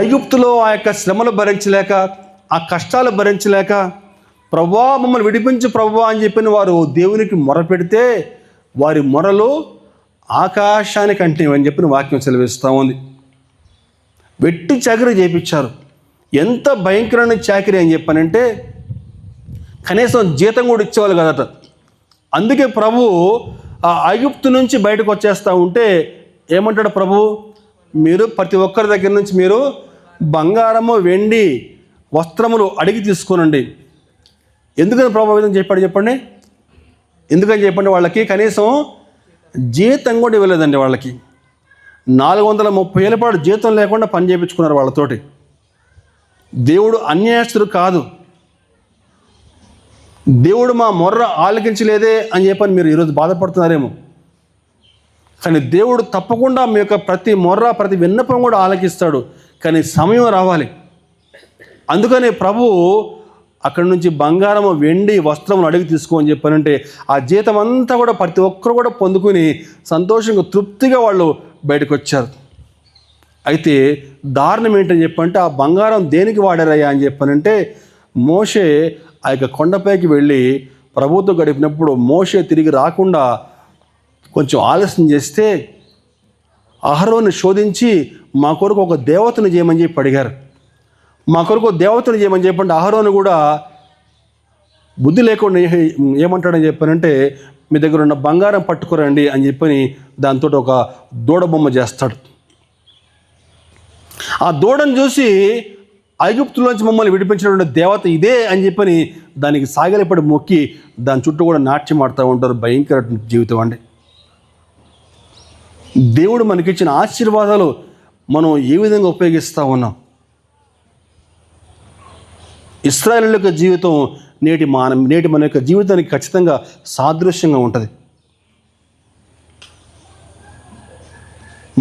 ఐగుప్తులో ఆ యొక్క శ్రమలు భరించలేక, ఆ కష్టాలు భరించలేక, ప్రభువా మమ్మల్ని విడిపించు ప్రభువా అని చెప్పిన వారు దేవునికి మొర పెడితే వారి మొరలు ఆకాశానికి అంటివని చెప్పిన వాక్యం సెలవిస్తూ ఉంది. వెట్టి చాకరీ చేయించారు. ఎంత భయంకరమైన చాకరీ అని చెప్పానంటే కనీసం జీతం కూడా ఇచ్చేవాళ్ళు కదట. అందుకే ప్రభు ఆ ఐగుప్తు నుంచి బయటకు వచ్చేస్తూ ఉంటే ఏమంటాడు ప్రభు? మీరు ప్రతి ఒక్కరి దగ్గర నుంచి మీరు బంగారము, వెండి, వస్త్రములు అడిగి తీసుకోనండి. ఎందుకని ప్రభు విధంగా చెప్పండి. ఎందుకని చెప్పండి? వాళ్ళకి కనీసం జీతం కూడా ఇవ్వలేదండి. వాళ్ళకి 430,000 పాటు జీతం లేకుండా పని చేయించుకున్నారు వాళ్ళతోటి. దేవుడు అన్యాయస్తుడు కాదు. దేవుడు మా మొర్ర ఆలకించలేదే అని చెప్పని మీరు ఈరోజు బాధపడుతున్నారేమో, కానీ దేవుడు తప్పకుండా మీ యొక్క ప్రతి మొర్ర, ప్రతి విన్నపం కూడా ఆలకిస్తాడు. కానీ సమయం రావాలి. అందుకని ప్రభువు అక్కడి నుంచి బంగారము, వెండి, వస్త్రములు అడిగి తీసుకోని చెప్పానంటే ఆ జీతం అంతా కూడా ప్రతి ఒక్కరు కూడా పొందుకుని సంతోషంగా, తృప్తిగా వాళ్ళు బయటకు వచ్చారు. అయితే దారుణం ఏంటని చెప్పంటే ఆ బంగారం దేనికి వాడారయ్యా అని చెప్పానంటే మోషే ఆ యొక్క కొండపైకి వెళ్ళి ప్రభుతో గడిపినప్పుడు మోషే తిరిగి రాకుండా కొంచెం ఆలస్యం చేస్తే అహరోను శోధించి మా కొరకు ఒక దేవతను చేయమని చెప్పి అడిగారు. మా కొరకు దేవతను చేయమని చెప్పండి. అహరోను కూడా బుద్ధి లేకుండా ఏమంటాడని చెప్పానంటే మీ దగ్గర ఉన్న బంగారం పట్టుకురండి అని చెప్పని దాంతో ఒక దూడ బొమ్మ చేస్తాడు. ఆ దూడను చూసి ఐగుప్తులోంచి మమ్మల్ని విడిపించినటువంటి దేవత ఇదే అని చెప్పని దానికి సాగలిపడి మొక్కి దాని చుట్టూ కూడా నాట్యం ఆడుతూ ఉంటారు. భయంకర జీవితం అండి. దేవుడు మనకిచ్చిన ఆశీర్వాదాలు మనం ఏ విధంగా ఉపయోగిస్తూ ఉన్నాం? ఇశ్రాయేలు యొక్క జీవితం నేటి మన యొక్క జీవితానికి ఖచ్చితంగా సాదృశ్యంగా ఉంటుంది.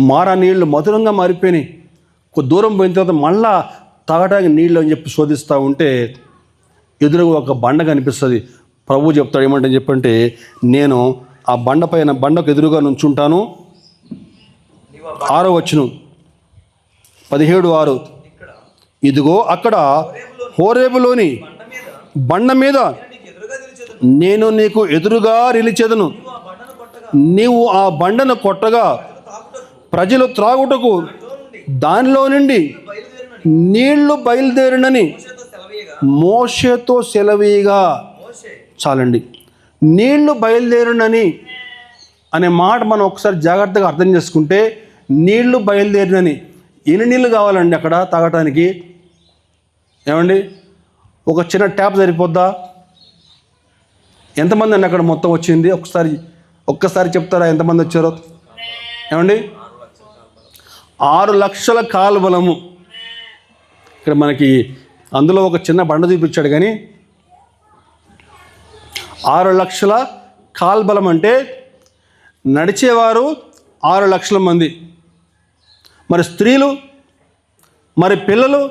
మారా నీళ్లు మధురంగా మారిపోయినాయి. కొద్ది దూరం పోయిన తర్వాత మళ్ళా తాగటానికి నీళ్ళు అని చెప్పి శోధిస్తూ ఉంటే ఎదురుగా ఒక బండ కనిపిస్తుంది. ప్రభువు చెప్తాడు ఏమంటే చెప్పంటే, నేను ఆ బండకు ఎదురుగా నుంచుంటాను. 6వ వచనం 17:6 ఇదిగో అక్కడ హోరేబులోని బండ మీద నేను నీకు ఎదురుగా నిలిచెదను. నీవు ఆ బండను కొట్టగా ప్రజలు త్రాగుటకు దానిలో నుండి నీళ్లు బయలుదేరినని మోషేతో సెలవీగా. చాలండి. నీళ్లు బయలుదేరినని అనే మాట మనం ఒకసారి జాగ్రత్తగా అర్థం చేసుకుంటే, నీళ్లు బయలుదేరినని. ఎన్ని నీళ్ళు కావాలండి అక్కడ తాగటానికి? ఏమండి, ఒక చిన్న ట్యాప్ సరిపోద్దా? ఎంతమంది అండి అక్కడ మొత్తం వచ్చింది? ఒక్కసారి చెప్తారా ఎంతమంది వచ్చారో? ఏమండి, 6 లక్షల కాలువలము. ఇక్కడ మనకి అందులో ఒక చిన్న బండ చూపించాడు, కానీ 6 లక్షల కాల్బలం అంటే నడిచేవారు 6 లక్షల మంది. మరి స్త్రీలు, మరి పిల్లలు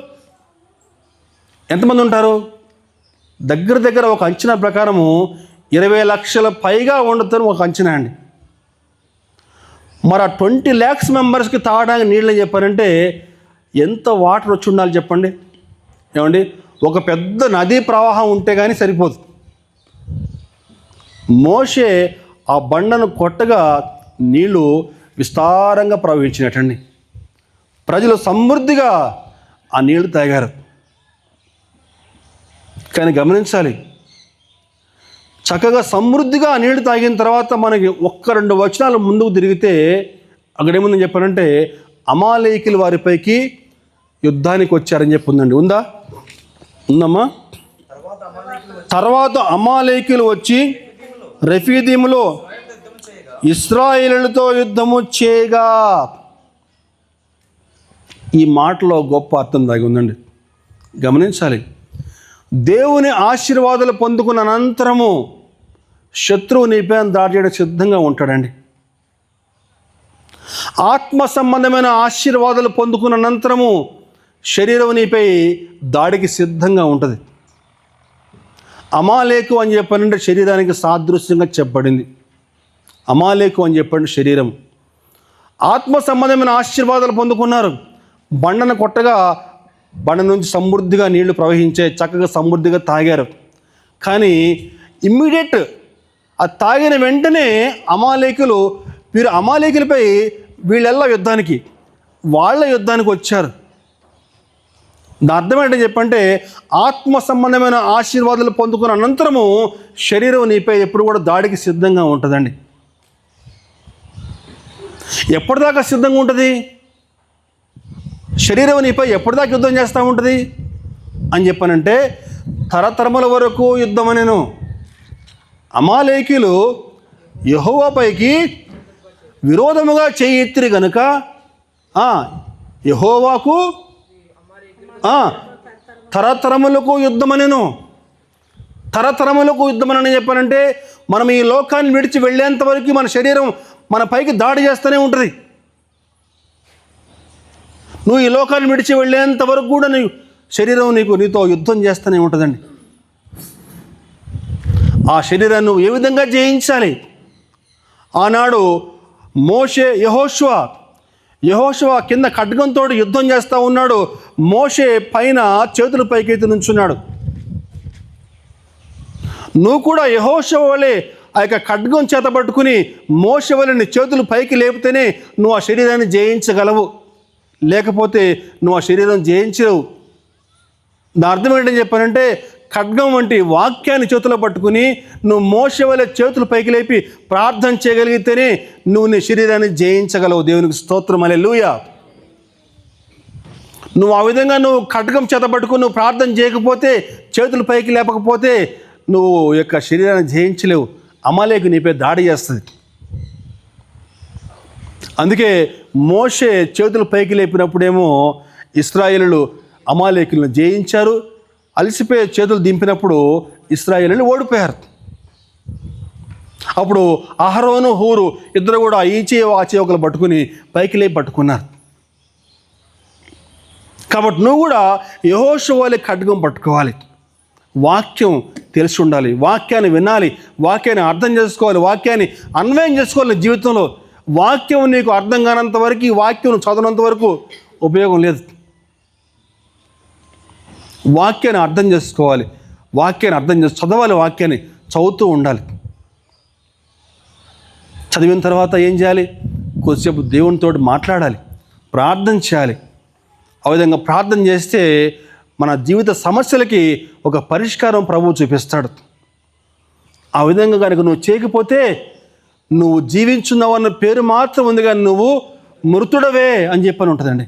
ఎంతమంది ఉంటారు? దగ్గర ఒక అంచనా ప్రకారము 20 లక్షల పైగా ఉండతారు ఒక అంచనా అండి. మరి ఆ 20 lakhs మెంబర్స్కి తాగడానికి నీళ్ళు అని చెప్పారంటే ఎంత వాటర్ వచ్చి ఉండాలి చెప్పండి. ఏమండి, ఒక పెద్ద నదీ ప్రవాహం ఉంటే కానీ సరిపోదు. మోషే ఆ బండను కొట్టగా నీళ్లు విస్తారంగా ప్రవహించినట్టండి. ప్రజలు సమృద్ధిగా ఆ నీళ్లు తాగారు. కానీ గమనించాలి, చక్కగా సమృద్ధిగా ఆ నీళ్లు తాగిన తర్వాత మనకి 1-2 వచనాలు ముందుకు తిరిగితే అక్కడేముందని చెప్పారంటే, అమాలేకీయులు వారిపైకి యుద్ధానికి వచ్చారని చెప్పి ఉందండి. ఉందమ్మా? తర్వాత అమాలేకీయులు వచ్చి రెఫీదీములో ఇశ్రాయేలులతో యుద్ధము చేయగా. ఈ మాటలో గొప్ప అర్థం దాగి ఉందండి. గమనించాలి, దేవుని ఆశీర్వాదాలు పొందుకున్న అనంతరము శత్రువు నీపై దాడి చేయడం సిద్ధంగా ఉంటాడండి. ఆత్మ సంబంధమైన ఆశీర్వాదాలు పొందుకున్న అనంతరము శరీరం నీపై దాడికి సిద్ధంగా ఉంటుంది. అమాలేకు అని చెప్పానంటే శరీరానికి సాదృశ్యంగా చెప్పబడింది. అమాలేకు అని చెప్పండి శరీరం. ఆత్మ సంబంధమైన ఆశీర్వాదాలు పొందుకున్నారు. బండను కొట్టగా బండ నుంచి సమృద్ధిగా నీళ్లు ప్రవహించే, చక్కగా సమృద్ధిగా తాగారు. కానీ ఇమ్మీడియట్ ఆ తాగిన వెంటనే అమాలేకులపై వీళ్ళెల్లా వాళ్ళ యుద్ధానికి వచ్చారు. దాని అర్థం ఏంటని చెప్పంటే, ఆత్మ సంబంధమైన ఆశీర్వాదాలు పొందుకున్న అనంతరము శరీరం నీపై ఎప్పుడు కూడా దాడికి సిద్ధంగా ఉంటుందండి. ఎప్పటిదాకా సిద్ధంగా ఉంటుంది? శరీరం నీపై ఎప్పటిదాకా యుద్ధం చేస్తూ ఉంటుంది అని చెప్పానంటే, తరతరముల వరకు యుద్ధం అనేను. అమాలేకీయులు యెహోవాపైకి విరోధముగా చేయెత్తిరి గనుక యెహోవాకు తరతరములకు యుద్ధమనేను. తరతరములకు యుద్ధమని చెప్పానంటే, మనం ఈ లోకాన్ని విడిచి వెళ్ళేంత వరకు మన శరీరం మన పైకి దాడి చేస్తూనే ఉంటుంది. నువ్వు ఈ లోకాన్ని విడిచి వెళ్ళేంత వరకు కూడా నీ శరీరం నీతో యుద్ధం చేస్తూనే ఉంటుందండి. ఆ శరీరాన్ని నువ్వు ఏ విధంగా జయించాలి? ఆనాడు యెహోషువ కింద ఖడ్గంతో యుద్ధం చేస్తూ ఉన్నాడు. మోషే పైన చేతుల పైకెత్తి నుంచున్నాడు. నువ్వు కూడా యెహోషువ వలె ఆ యొక్క ఖడ్గం చేత పట్టుకుని మోషే వలె నీ చేతులు పైకి లేపితేనే నువ్వు ఆ శరీరాన్ని జయించగలవు. లేకపోతే నువ్వు ఆ శరీరం జయించలేవు. నా అర్థం ఏంటని చెప్పానంటే, ఖడ్గం వంటి వాక్యాన్ని చేతిలో పట్టుకుని నువ్వు మోషే వలె చేతులు పైకి లేపి ప్రార్థన చేయగలిగితేనే నువ్వు నీ శరీరాన్ని జయించగలవు. దేవునికి స్తోత్రం, హల్లెలూయా. నువ్వు ఆ విధంగా ఖడ్గం చేత పట్టుకుని నువ్వు ప్రార్థన చేయకపోతే, చేతులు పైకి లేపకపోతే నువ్వు యొక్క శరీరాన్ని జయించలేవు. అమాలేకు నీపై దాడి చేస్తుంది. అందుకే మోషే చేతులు పైకి లేపినప్పుడేమో ఇశ్రాయేలులు అమాలేకులను జయించారు. అలసిపోయే చేతులు దింపినప్పుడు ఇశ్రాయేలులు ఓడిపోయారు. అప్పుడు అహరోను హూరు ఇద్దరు కూడా ఈ చేయి ఆ చేయి ఒకరు పట్టుకుని పైకి లేపి పట్టుకున్నారు. కాబట్టి నువ్వు కూడా యెహోషువ వలె ఖడ్గం పట్టుకోవాలి. వాక్యం తెలిసి ఉండాలి. వాక్యాన్ని వినాలి. వాక్యాన్ని అర్థం చేసుకోవాలి. వాక్యాన్ని అన్వయం చేసుకోవాలి జీవితంలో. వాక్యం నీకు అర్థం కానంత వరకు, ఈ వాక్యం చదవనంత వరకు ఉపయోగం లేదు. వాక్యాన్ని అర్థం చేసుకోవాలి. వాక్యాన్ని చదవాలి. వాక్యాన్ని చదువుతూ ఉండాలి. చదివిన తర్వాత ఏం చేయాలి? కొద్దిసేపు దేవునితో మాట్లాడాలి, ప్రార్థన చేయాలి. ఆ విధంగా ప్రార్థన చేస్తే మన జీవిత సమస్యలకి ఒక పరిష్కారం ప్రభువు చూపిస్తాడు. ఆ విధంగా కనుక నువ్వు చేయకపోతే నువ్వు జీవించున్నావు అన్న పేరు మాత్రం ఉంది, కానీ నువ్వు మృతుడవే అని చెప్పని ఉంటుందండి.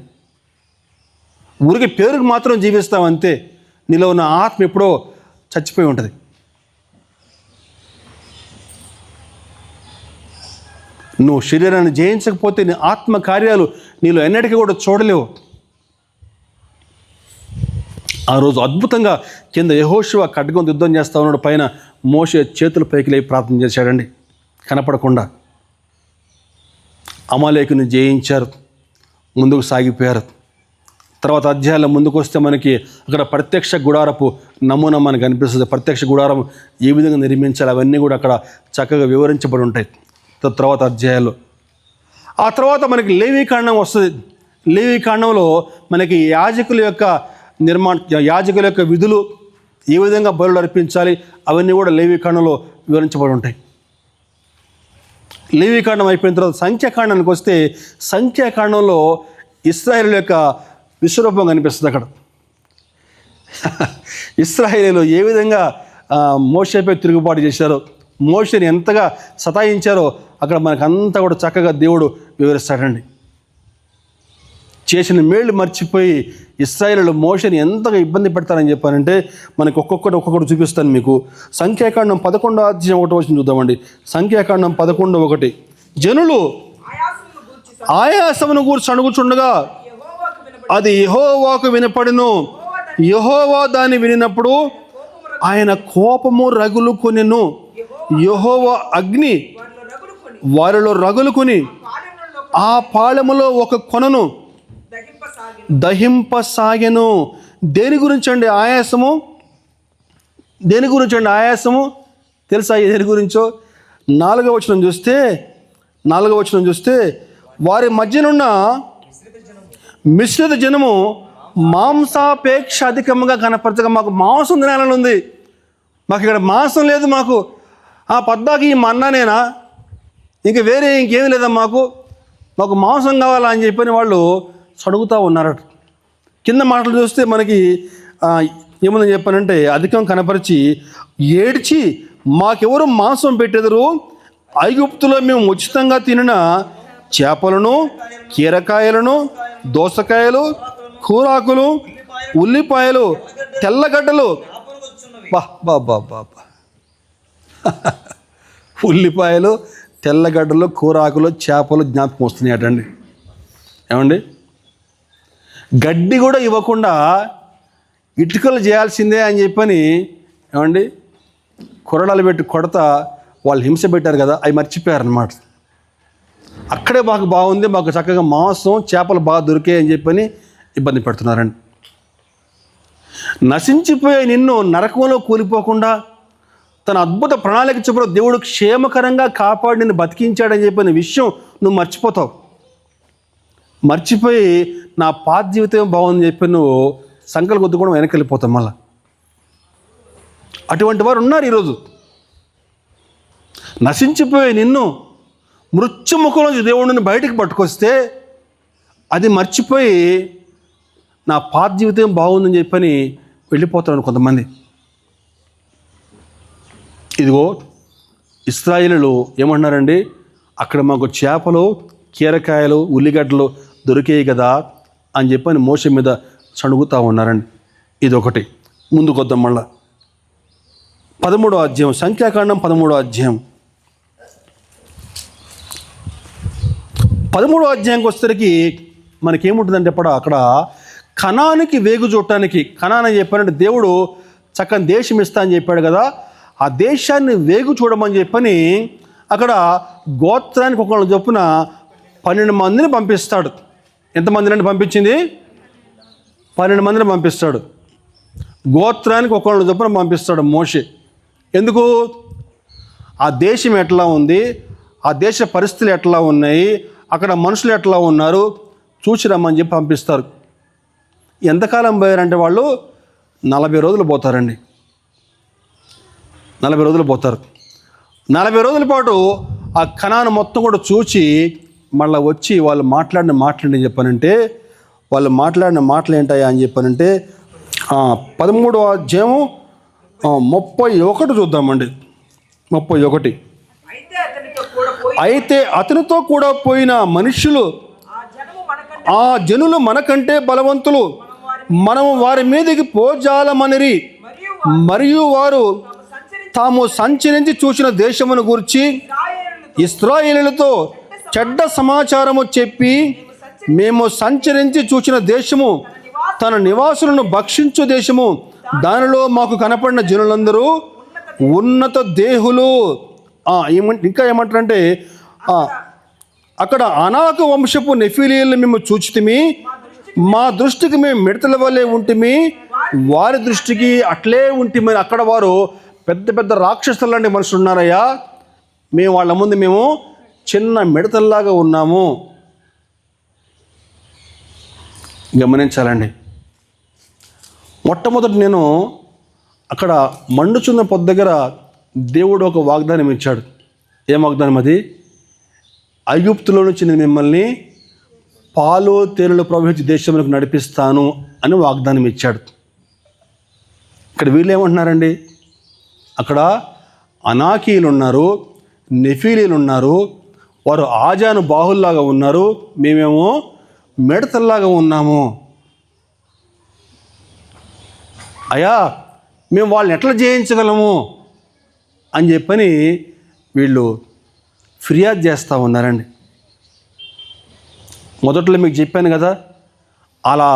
ఊరికి పేరుకు మాత్రం జీవిస్తావు అంతే, నీలో ఉన్న ఆత్మ ఎప్పుడో చచ్చిపోయి ఉంటుంది. నువ్వు శరీరాన్ని జయించకపోతే నీ ఆత్మ కార్యాలు నీలో ఎన్నటికీ కూడా చూడలేవు. ఆ రోజు అద్భుతంగా కింద యెహోషువ ఖడ్గం యుద్ధం చేస్తా ఉన్నాడు, పైన మోషే చేతుల పైకి లేపి ప్రార్థన చేశాడండి, కనపడకుండా. అమాలేకుని జయించారు, ముందుకు సాగిపోయారు. తర్వాత అధ్యాయాల ముందుకు వస్తే మనకి అక్కడ ప్రత్యక్ష గుడారపు నమూనా మనకు అనిపిస్తుంది. ప్రత్యక్ష గుడారం ఏ విధంగా నిర్మించాలి అవన్నీ కూడా అక్కడ చక్కగా వివరించబడి ఉంటాయి తర్వాత అధ్యాయాలు. ఆ తర్వాత మనకి లేవీకాండం వస్తుంది. లేవీకాండంలో మనకి యాజకుల యొక్క యాజకుల యొక్క విధులు, ఏ విధంగా బలులు అర్పించాలి అవన్నీ కూడా లేవీకాండంలో వివరించబడి ఉంటాయి. లేవీకాండం అయిపోయిన తర్వాత సంఖ్యాకాండానికి వస్తే సంఖ్యాకాండంలో ఇశ్రాయేలు యొక్క విశ్వరూపం కనిపిస్తుంది. అక్కడ ఇశ్రాయేలు ఏ విధంగా మోషేపై తిరుగుబాటు చేశారో, మోషేని ఎంతగా సతాయించారో అక్కడ మనకంతా కూడా చక్కగా దేవుడు వివరిస్తాడండి. చేసిన మేళ్ళు మర్చిపోయి ఇశ్రాయేలు మోషేని ఎంతగా ఇబ్బంది పెడతారని చెప్పానంటే మనకి ఒక్కొక్కటి చూపిస్తాను మీకు. సంఖ్యాకాండం 11వ అధ్యాయం 1వ వచనం చూద్దామండి. సంఖ్యాకాండం 11:1. జనులు ఆయాసమును గూర్చి అణుగుచుండగా అది యెహోవాకు వినపడెను. యెహోవా దాన్ని వినినప్పుడు ఆయన కోపము రగులుకొనెను. యెహోవా అగ్ని వారిలో రగులుకొని ఆ పాళెములో ఒక కొనను దహింపసాగెను. దేని గురించి అండి ఆయాసము? దేని గురించి అండి ఆయాసము తెలుసా? దేని గురించో 4వ వచనం చూస్తే వారి మధ్యనున్న మిశ్రిత జనము మాంసాపేక్ష అధికంగా కనపరచగా, మాకు మాంసం తినాలని ఉంది, మాకు ఇక్కడ మాంసం లేదు, మాకు పద్దాకి ఈ మన్నానేనా, ఇంకా వేరే ఇంకేం లేదా, మాకు మాంసం కావాలా అని చెప్పని వాళ్ళు అడుగుతూ ఉన్నారట. కింద మాటలు చూస్తే మనకి ఏముందని చెప్పానంటే అధికం కనపరిచి ఏడ్చి మాకెవరు మాంసం పెట్టెదరు, ఐగుప్తులో మేము ఉచితంగా తినిన చేపలను, కీరకాయలను, దోసకాయలు, కూరాకులు, ఉల్లిపాయలు, తెల్లగడ్డలు, ఉల్లిపాయలు, తెల్లగడ్డలు, కూరాకులు, చేపలు జ్ఞాపకం వస్తున్నాయటండి. ఏమండి, గడ్డి కూడా ఇవ్వకుండా ఇటుకలు చేయాల్సిందే అని చెప్పని ఏమండి కొరడాలు పెట్టి కొడతా వాళ్ళు హింస పెట్టారు కదా, అవి మర్చిపోయారనమాట. అక్కడే మాకు బాగుంది, మాకు చక్కగా మాంసం చేపలు బాగా దొరికాయి అని చెప్పని ఇబ్బంది పెడుతున్నారండి. నశించిపోయే నిన్ను నరకంలో కూలిపోకుండా తన అద్భుత ప్రణాళిక చొప్పున దేవుడు క్షేమకరంగా కాపాడి నిన్ను బతికించాడని చెప్పిన విషయం నువ్వు మర్చిపోతావు. మర్చిపోయి నా పాత జీవితం బాగుందని చెప్పి నువ్వు సంకలు కొద్దుకోవడం వెనక్కి వెళ్ళిపోతావు. మళ్ళా అటువంటి వారు ఉన్నారు ఈరోజు. నశించిపోయే నిన్ను మృత్యుముఖంలోంచి దేవుడిని బయటికి పట్టుకొస్తే అది మర్చిపోయి నా పాత జీవితం బాగుందని చెప్పని వెళ్ళిపోతారు కొంతమంది. ఇదిగో ఇశ్రాయేలీయులు ఏమంటున్నారండి, అక్కడ మాకు చేపలు, కీరకాయలు, ఉల్లిగడ్డలు దొరికాయి కదా అని చెప్పని మోషే మీద సణుగుతూ ఉన్నారండి. ఇదొకటి. ముందుకు వద్దాం మళ్ళా 13వ అధ్యాయం, సంఖ్యాకాండం 13వ అధ్యాయం. 13వ అధ్యాయంకి వచ్చేసరికి మనకేముంటుందంటే అక్కడ కనానికి వేగు చూడటానికి, కనాన్ అని చెప్పానంటే దేవుడు చక్కని దేశం ఇస్తా అని చెప్పాడు కదా, ఆ దేశాన్ని వేగు చూడమని చెప్పని అక్కడ గోత్రానికి ఒకళ్ళ చొప్పున 12 మందిని పంపిస్తాడు. ఎంతమందిని పంపించింది? 12 మందిని పంపిస్తాడు. గోత్రానికి ఒకళ్ళ చొప్పున పంపిస్తాడు మోషే. ఎందుకు? ఆ దేశం ఎట్లా ఉంది, ఆ దేశ పరిస్థితులు ఎట్లా ఉన్నాయి, అక్కడ మనుషులు ఎట్లా ఉన్నారు చూసి రమ్మని చెప్పి పంపిస్తారు. ఎంతకాలం పోయారంటే వాళ్ళు 40 రోజులు పోతారండి. 40 రోజులు పోతారు. 40 రోజుల పాటు ఆ కనాను మొత్తం కూడా చూచి మళ్ళీ వచ్చి వాళ్ళు మాట్లాడిన మాటలు చెప్పానంటే, వాళ్ళు మాట్లాడిన మాటలు ఏంటాయా అని చెప్పానంటే 13వ అధ్యాయం 31 చూద్దామండి. 31. అయితే అతనితో కూడా పోయిన మనుష్యులు, ఆ జనులు మనకంటే బలవంతులు, మనము వారి మీదకి పోజాలమనిరి. మరియు వారు తాము సంచరించి చూసిన దేశమును గూర్చి ఇశ్రాయేలులతో చెడ్డ సమాచారము చెప్పి, మేము సంచరించి చూచిన దేశము తన నివాసులను భక్షించు దేశము, దానిలో మాకు కనపడిన జనులందరూ ఉన్నత దేహులు. ఇంకా ఏమంటారంటే, అక్కడ అనాకు వంశపు నెఫీలీలను మేము చూచితిమి, మా దృష్టికి మేము మిడతల వల్లే ఉంటిమి, వారి దృష్టికి అట్లే ఉంటిమని. అక్కడ వారు పెద్ద పెద్ద రాక్షసులు లాంటి మనుషులు ఉన్నారయ్యా, మేము వాళ్ళ ముందు మేము చిన్న మిడతల్లాగా ఉన్నాము. గమనించాలండి. మొట్టమొదటి నేను అక్కడ మండుచున్న పొద్దు దగ్గర దేవుడు ఒక వాగ్దానం ఇచ్చాడు. ఏం వాగ్దానం అది? ఐగుప్తులో నుంచి నేను మిమ్మల్ని పాలు తేనెలు ప్రవహించే దేశంలోకి నడిపిస్తాను అని వాగ్దానం ఇచ్చాడు. ఇక్కడ వీళ్ళు ఏమంటున్నారండి? అక్కడ అనాకీలు ఉన్నారు, నెఫీలీలు ఉన్నారు, వారు ఆజాను బాహుల్లాగా ఉన్నారు, మేమేమో మిడతల్లాగా ఉన్నాము. అయ్యా, మేము వాళ్ళని ఎట్లా జయించగలము అని చెప్పని వీళ్ళు ఫిర్యాదు చేస్తూ ఉన్నారండి. మొదట్లో మీకు చెప్పాను కదా, అలా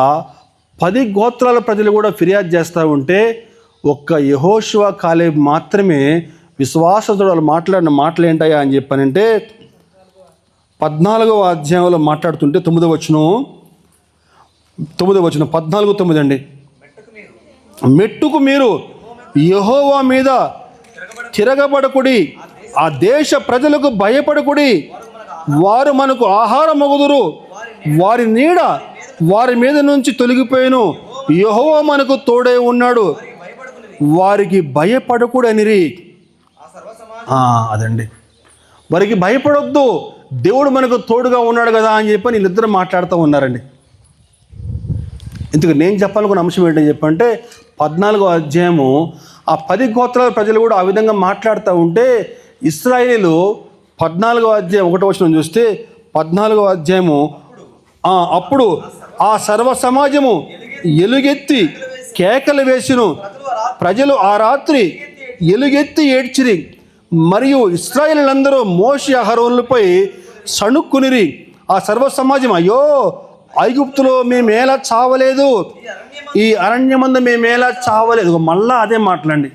10 గోత్రాల ప్రజలు కూడా ఫిర్యాదు చేస్తూ ఉంటే ఒక్క యెహోషువ కాలేబ్ మాత్రమే విశ్వాసంతో వాళ్ళు మాట్లాడిన మాటలు ఏంటయ్యా అని చెప్పానంటే, 14వ అధ్యాయంలో మాట్లాడుతుంటే 9వ వచనం 14:9 అండి. మెట్టుకు మీరు యెహోవా మీద తిరగబడకుడి, ఆ దేశ ప్రజలకు భయపడకుడి, వారు మనకు ఆహారమగుదురు, వారి నీడ వారి మీద నుంచి తొలగిపోయిను, యెహోవా మనకు తోడే ఉన్నాడు, వారికి భయపడకూడనిరి. అదండి, వారికి భయపడొద్దు, దేవుడు మనకు తోడుగా ఉన్నాడు కదా అని చెప్పి వీళ్ళిద్దరు మాట్లాడుతూ ఉన్నారండి. ఇందుకు నేను చెప్పాలనుకున్న అంశం ఏంటని చెప్పంటే, 14వ అధ్యాయము ఆ 10 గోత్రాల ప్రజలు కూడా ఆ విధంగా మాట్లాడుతూ ఉంటే, ఇశ్రాయేలు 14వ అధ్యాయం 1వ వచనం చూస్తే 14వ అధ్యాయము అప్పుడు ఆ సర్వ సమాజము ఎలుగెత్తి కేకలు వేసిను, ప్రజలు ఆ రాత్రి ఎలుగెత్తి ఏడ్చిరి, మరియు ఇశ్రాయేలులందరూ మోషే అహరోనులపై సణుక్కునిరి. ఆ సర్వ సమాజం, అయ్యో ఐగుప్తులో మేమేలా చావలేదు, ఈ అరణ్యమందు మేమేలా చావలేదు. మళ్ళా అదే మాటలండి.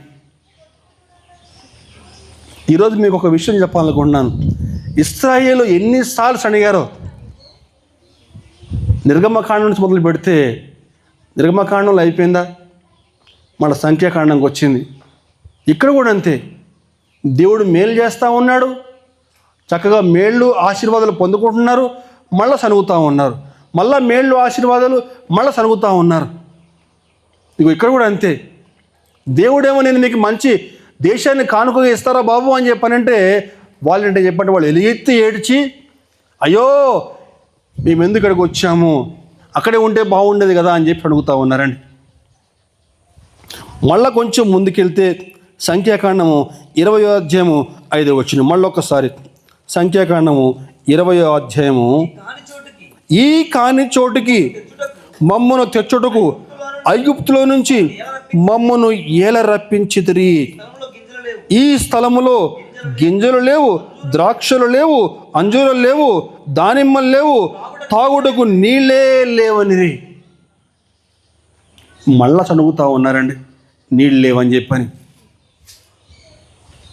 ఈరోజు మీకు ఒక విషయం చెప్పాలనుకుంటున్నాను. ఇశ్రాయేలు ఎన్నిసార్లు సణిగారో. నిర్గమకాండం నుంచి మొదలు పెడితే నిర్గమకాండంలో అయిపోయిందా, మన సంఖ్యాకాండంకి వచ్చింది. ఇక్కడ కూడా అంతే. దేవుడు మేలు చేస్తూ ఉన్నాడు, చక్కగా మేళ్ళు ఆశీర్వాదాలు పొందుకుంటున్నారు, మళ్ళీ సనుగుతూ ఉన్నారు, మళ్ళీ మేళ్ళు ఆశీర్వాదాలు మళ్ళీ సనుగుతూ ఉన్నారు. ఇగో ఇక్కడ కూడా అంతే. దేవుడేమో నేను మీకు మంచి దేశాన్ని కానుకగా ఇస్తారా బాబు అని చెప్పానంటే, వాళ్ళంటే చెప్పండి, వాళ్ళు ఎలుగెత్తి ఏడ్చి, అయ్యో మేము ఎందుకు ఇక్కడికి వచ్చాము, అక్కడే ఉంటే బాగుండేది కదా అని చెప్పి అడుగుతూ ఉన్నారండి. మళ్ళీ కొంచెం ముందుకెళ్తే సంఖ్యాకాండము 20వ అధ్యాయము 5వ వచనం, మళ్ళొకసారి సంఖ్యాకాండము 20వ అధ్యాయము, ఈ కాని చోటుకి మమ్మను తెచ్చుటకు ఐగుప్తులో నుంచి మమ్మను ఏల రప్పించితిరి. ఈ స్థలములో గింజలు లేవు, ద్రాక్షలు లేవు, అంజూరలు లేవు, దానిమ్మలు లేవు, తాగుటకు నీళ్ళే లేవనిరి. మళ్ళా చదువుతూ ఉన్నారండి, నీళ్ళు లేవని చెప్పని.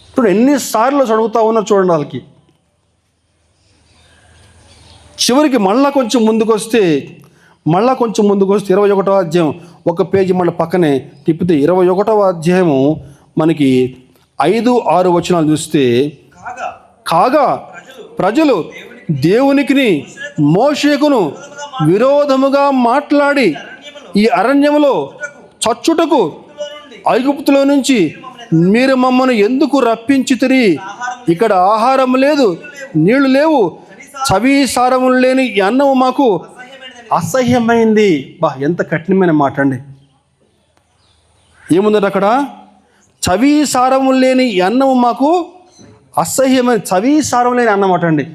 ఇప్పుడు ఎన్నిసార్లు చదువుతూ ఉన్నారు చూడండి వాళ్ళకి. చివరికి మళ్ళా కొంచెం ముందుకు వస్తే 21వ అధ్యాయం ఒక పేజీ మళ్ళీ పక్కనే తిప్పితే 21వ అధ్యాయము మనకి 5-6 వచనాలు చూస్తే, కాగా ప్రజలు దేవునికిని మోషేకును విరోధముగా మాట్లాడి ఈ అరణ్యములో చచ్చుటకు ఐగుప్తులో నుంచి మీరు మమ్మను ఎందుకు రప్పించితిరి? ఇక్కడ ఆహారం లేదు, నీళ్లు లేవు, చవి సారములు లేని ఈ అన్నము మాకు అసహ్యమైంది. ఎంత కఠినమైన మాట అండి. ఏముందంటే అక్కడ, చవి సారములు లేని ఈ అన్నము మాకు అసహ్యమైన చవిసారం లేని అన్నం అటండి.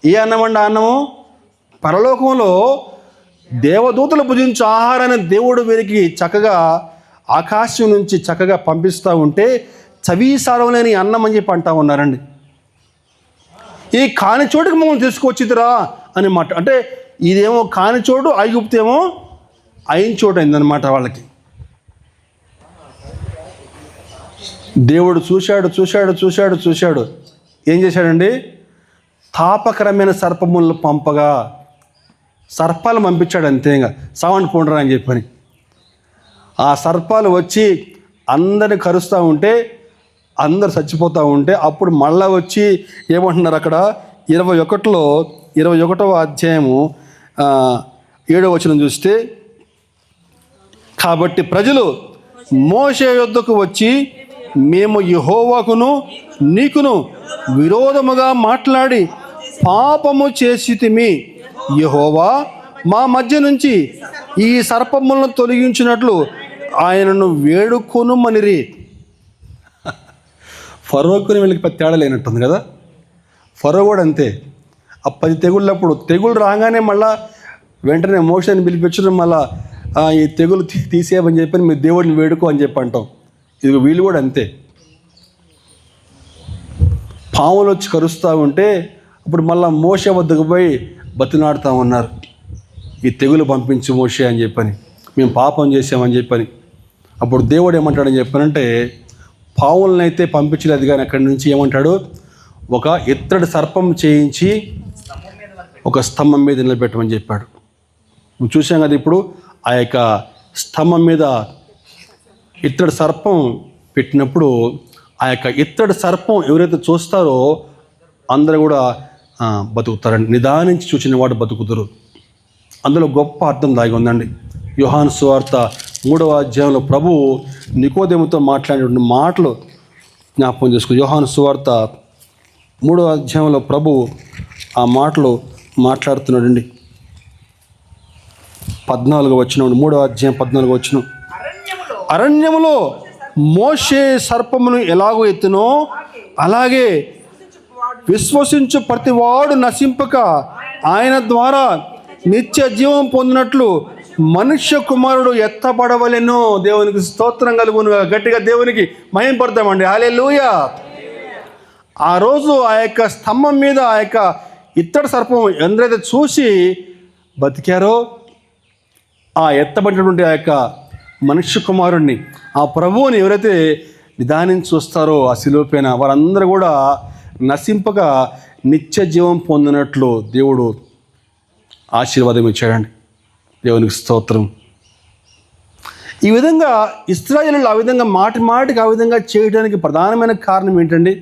ఏ అన్నం అండి? అన్నము పరలోకంలో దేవదూతలు భుజించు ఆహారాన్ని దేవుడు వీరికి చక్కగా ఆకాశం నుంచి చక్కగా పంపిస్తూ ఉంటే చవిసారం లేని అన్నం అని చెప్పి అంటా ఉన్నారండి. ఈ కాని చోటుకి మమ్మల్ని తీసుకొచ్చిదిరా అని మాట. అంటే ఇదేమో కాని చోటు, ఐగుప్తు ఏమో అయిన చోటు అయిందనమాట వాళ్ళకి. దేవుడు చూశాడు. ఏం చేశాడండి? తాపకరమైన సర్పములను పంపగా, సర్పాలు పంపించాడు అంతే. ఇంకా సావండి పోండరా అని చెప్పని ఆ సర్పాలు వచ్చి అందరిని కరుస్తూ ఉంటే, అందరు చచ్చిపోతూ ఉంటే, అప్పుడు మళ్ళా వచ్చి ఏమంటున్నారు అక్కడ 21వ అధ్యాయము 7వ వచనం చూస్తే, కాబట్టి ప్రజలు మోషే యొద్దకు వచ్చి, మేము యెహోవాకును నీకును విరోధముగా మాట్లాడి పాపము చేసితిమి. యెహోవా మా మధ్య నుంచి ఈ సర్పములను తొలగించినట్లు ఆయనను వేడుకొనుమనిరి. ఫరోకుని వీళ్ళకి పెద్ద తేడా లేనట్టుంది కదా. ఫరో కూడా అంతే. ఆ 10 తెగుళ్ళప్పుడు తెగుళ్ళు రాగానే మళ్ళా వెంటనే మోషేని పిలిపించడం, మళ్ళా ఈ తెగులు తీసేయమని చెప్పి మీరు దేవుడిని వేడుకో అని చెప్పి అంటాం. ఇది వీళ్ళు కూడా అంతే. పాములు వచ్చి కరుస్తూ ఉంటే అప్పుడు మళ్ళీ మోషే వద్దకు పోయి బతిలాడుతూ ఉన్నారు, ఈ తెగులు పంపించు మోషే అని చెప్పని, మేము పాపం చేసామని చెప్పని. అప్పుడు దేవుడు ఏమంటాడని చెప్పానంటే, పావులను అయితే పంపించలేదు కానీ అక్కడి నుంచి ఏమంటాడు, ఒక ఇత్తడి సర్పం చేయించి ఒక స్తంభం మీద నిలబెట్టమని చెప్పాడు. చూసాం కదా ఇప్పుడు ఆ యొక్క స్తంభం మీద ఇత్తడి సర్పం పెట్టినప్పుడు ఆ యొక్క ఇత్తడి సర్పం ఎవరైతే చూస్తారో అందరూ కూడా బతుకుతారండి. నిదానించి చూసిన వాడు బతుకుతారు. అందులో గొప్ప అర్థం దాగి ఉందండి. యోహాను సువార్త 3వ అధ్యాయంలో ప్రభువు నికోదేముతో మాట్లాడిన మాటలు జ్ఞాపకం చేసుకో. యోహాను సువార్త 3వ అధ్యాయంలో ప్రభువు ఆ మాటలు మాట్లాడుతున్నాడండి. 14వ వచనం, 3వ అధ్యాయం 14వ వచనం. అరణ్యములో మోషే సర్పమును ఎలాగో ఎత్తునో అలాగే విశ్వసించు ప్రతివాడు నశింపక ఆయన ద్వారా నిత్య జీవం పొందినట్లు మనుష్య కుమారుడు ఎత్తబడవలెను. దేవునికి స్తోత్రం కలుగును. గట్టిగా దేవునికి మహిమపడతామండి. హల్లెలూయా. ఆ రోజు ఆ యొక్క స్తంభం మీద ఆ యొక్క ఇత్తడి సర్పం ఎందరైతే చూసి బతికారో, ఆ ఎత్తబడినటువంటి ఆ యొక్క మనుష్య కుమారుణ్ణి, ఆ ప్రభువుని ఎవరైతే నిదానించి చూస్తారో ఆ శిలువ పైన, వారందరూ కూడా నశింపక నిత్య జీవం పొందినట్లు దేవుడు ఆశీర్వాదం ఇచ్చాడండి. దేవునికి స్తోత్రం. ఈ విధంగా ఇశ్రాయేలీయులు ఆ విధంగా మాటికి ఆ విధంగా చేయడానికి ప్రధానమైన కారణం ఏంటండి?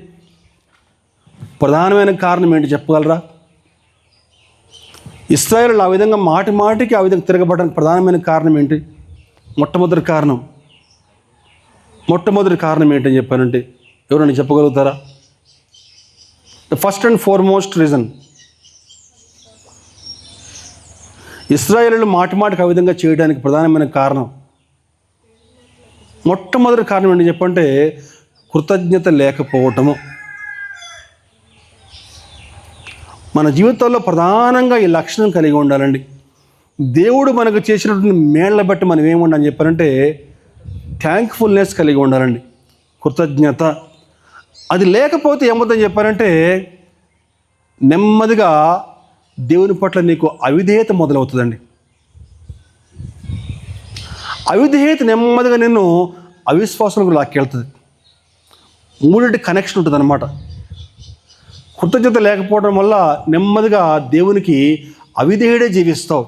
ప్రధానమైన కారణం ఏంటి చెప్పగలరా? ఇశ్రాయేలీయులు ఆ విధంగా మాటికి ఆ విధంగా తిరగబడడానికి ప్రధానమైన కారణం ఏంటి? మొట్టమొదటి కారణం ఏంటని చెప్పానంటే ఎవరైనా చెప్పగలుగుతారా? The first and foremost reason, ఇశ్రాయేలీయులు మాటికి ఆ విధంగా చేయడానికి ప్రధానమైన కారణం, మొట్టమొదటి కారణం ఏంటి చెప్పంటే కృతజ్ఞత లేకపోవటము. మన జీవితంలో ప్రధానంగా ఈ లక్షణం కలిగి ఉండాలండి. దేవుడు మనకు చేసినటువంటి మేళ్ళ బట్టి మనం ఏముండాలని చెప్పారంటే థ్యాంక్ఫుల్నెస్ కలిగి ఉండాలండి, కృతజ్ఞత. అది లేకపోతే ఏమవుతుందని చెప్పారంటే నెమ్మదిగా దేవుని పట్ల నీకు అవిధేయత మొదలవుతుందండి. అవిధేయత నెమ్మదిగా నిన్ను అవిశ్వాసంకు లాక్కెళ్తుంది. మూడింటి కనెక్షన్ ఉంటుంది అన్నమాట. కృతజ్ఞత లేకపోవడం వల్ల నెమ్మదిగా దేవునికి అవిధేయుడే జీవిస్తావు,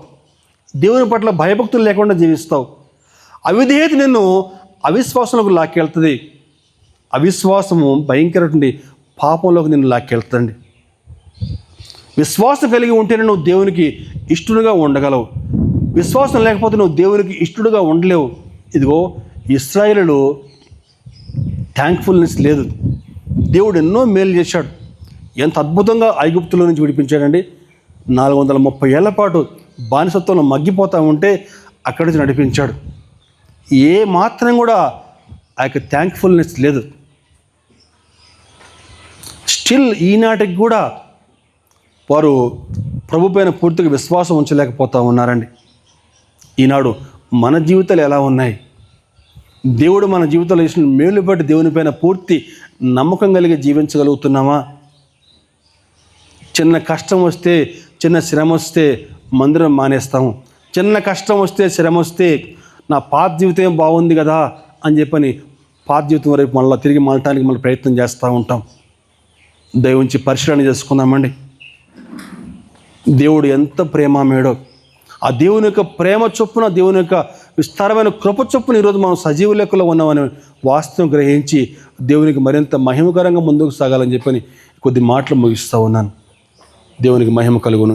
దేవుని పట్ల భయభక్తులు లేకుండా జీవిస్తావు. అవిధేయత నిన్ను అవిశ్వాసంలోకి లాక్కెళ్తుంది. అవిశ్వాసము భయంకరటువంటి పాపంలోకి నిన్ను లాక్కెళ్తుందండి. విశ్వాసం కలిగి ఉంటేనే నువ్వు దేవునికి ఇష్టడుగా ఉండగలవు. విశ్వాసం లేకపోతే నువ్వు దేవునికి ఇష్టడుగా ఉండలేవు. ఇదిగో ఇశ్రాయేలీయులు థ్యాంక్ఫుల్నెస్ లేదు. దేవుడు ఎన్నో మేలు చేశాడు. ఎంత అద్భుతంగా ఐగుప్తులో నుంచి విడిపించాడండి. 430 ఏళ్ల పాటు బానిసత్వంలో మగ్గిపోతూ ఉంటే అక్కడి నుంచి నడిపించాడు. ఏ మాత్రం కూడా ఆ యొక్క థ్యాంక్ఫుల్నెస్ లేదు. స్టిల్ ఈనాటికి కూడా వారు ప్రభు పైన పూర్తిగా విశ్వాసం ఉంచలేకపోతూ ఉన్నారండి. ఈనాడు మన జీవితాలు ఎలా ఉన్నాయి? దేవుడు మన జీవితంలో చేసిన మేలు బట్టి దేవుని పైన పూర్తి నమ్మకం కలిగి జీవించగలుగుతున్నామా? చిన్న కష్టం వస్తే, చిన్న శ్రమ వస్తే మందిరం మానేస్తాము. చిన్న కష్టం వస్తే, శ్రమ వస్తే నా పాత జీవితం బాగుంది కదా అని చెప్పని పాత జీవితం వరకు మళ్ళీ తిరిగి మళ్ళటానికి మళ్ళీ ప్రయత్నం చేస్తూ ఉంటాం. దయవుంచి పరిశీలన చేసుకుందామండి. దేవుడు ఎంత ప్రేమమేడో, ఆ దేవుని యొక్క ప్రేమ చొప్పున, దేవుని యొక్క విస్తారమైన కృప చొప్పున ఈరోజు మనం సజీవ లెక్కలో ఉన్నామని వాస్తవం గ్రహించి దేవునికి మరింత మహిమకరంగా ముందుకు సాగాలని చెప్పని కొద్ది మాటలు ముగిస్తూ ఉన్నాను. దేవునికి మహిమ కలుగును.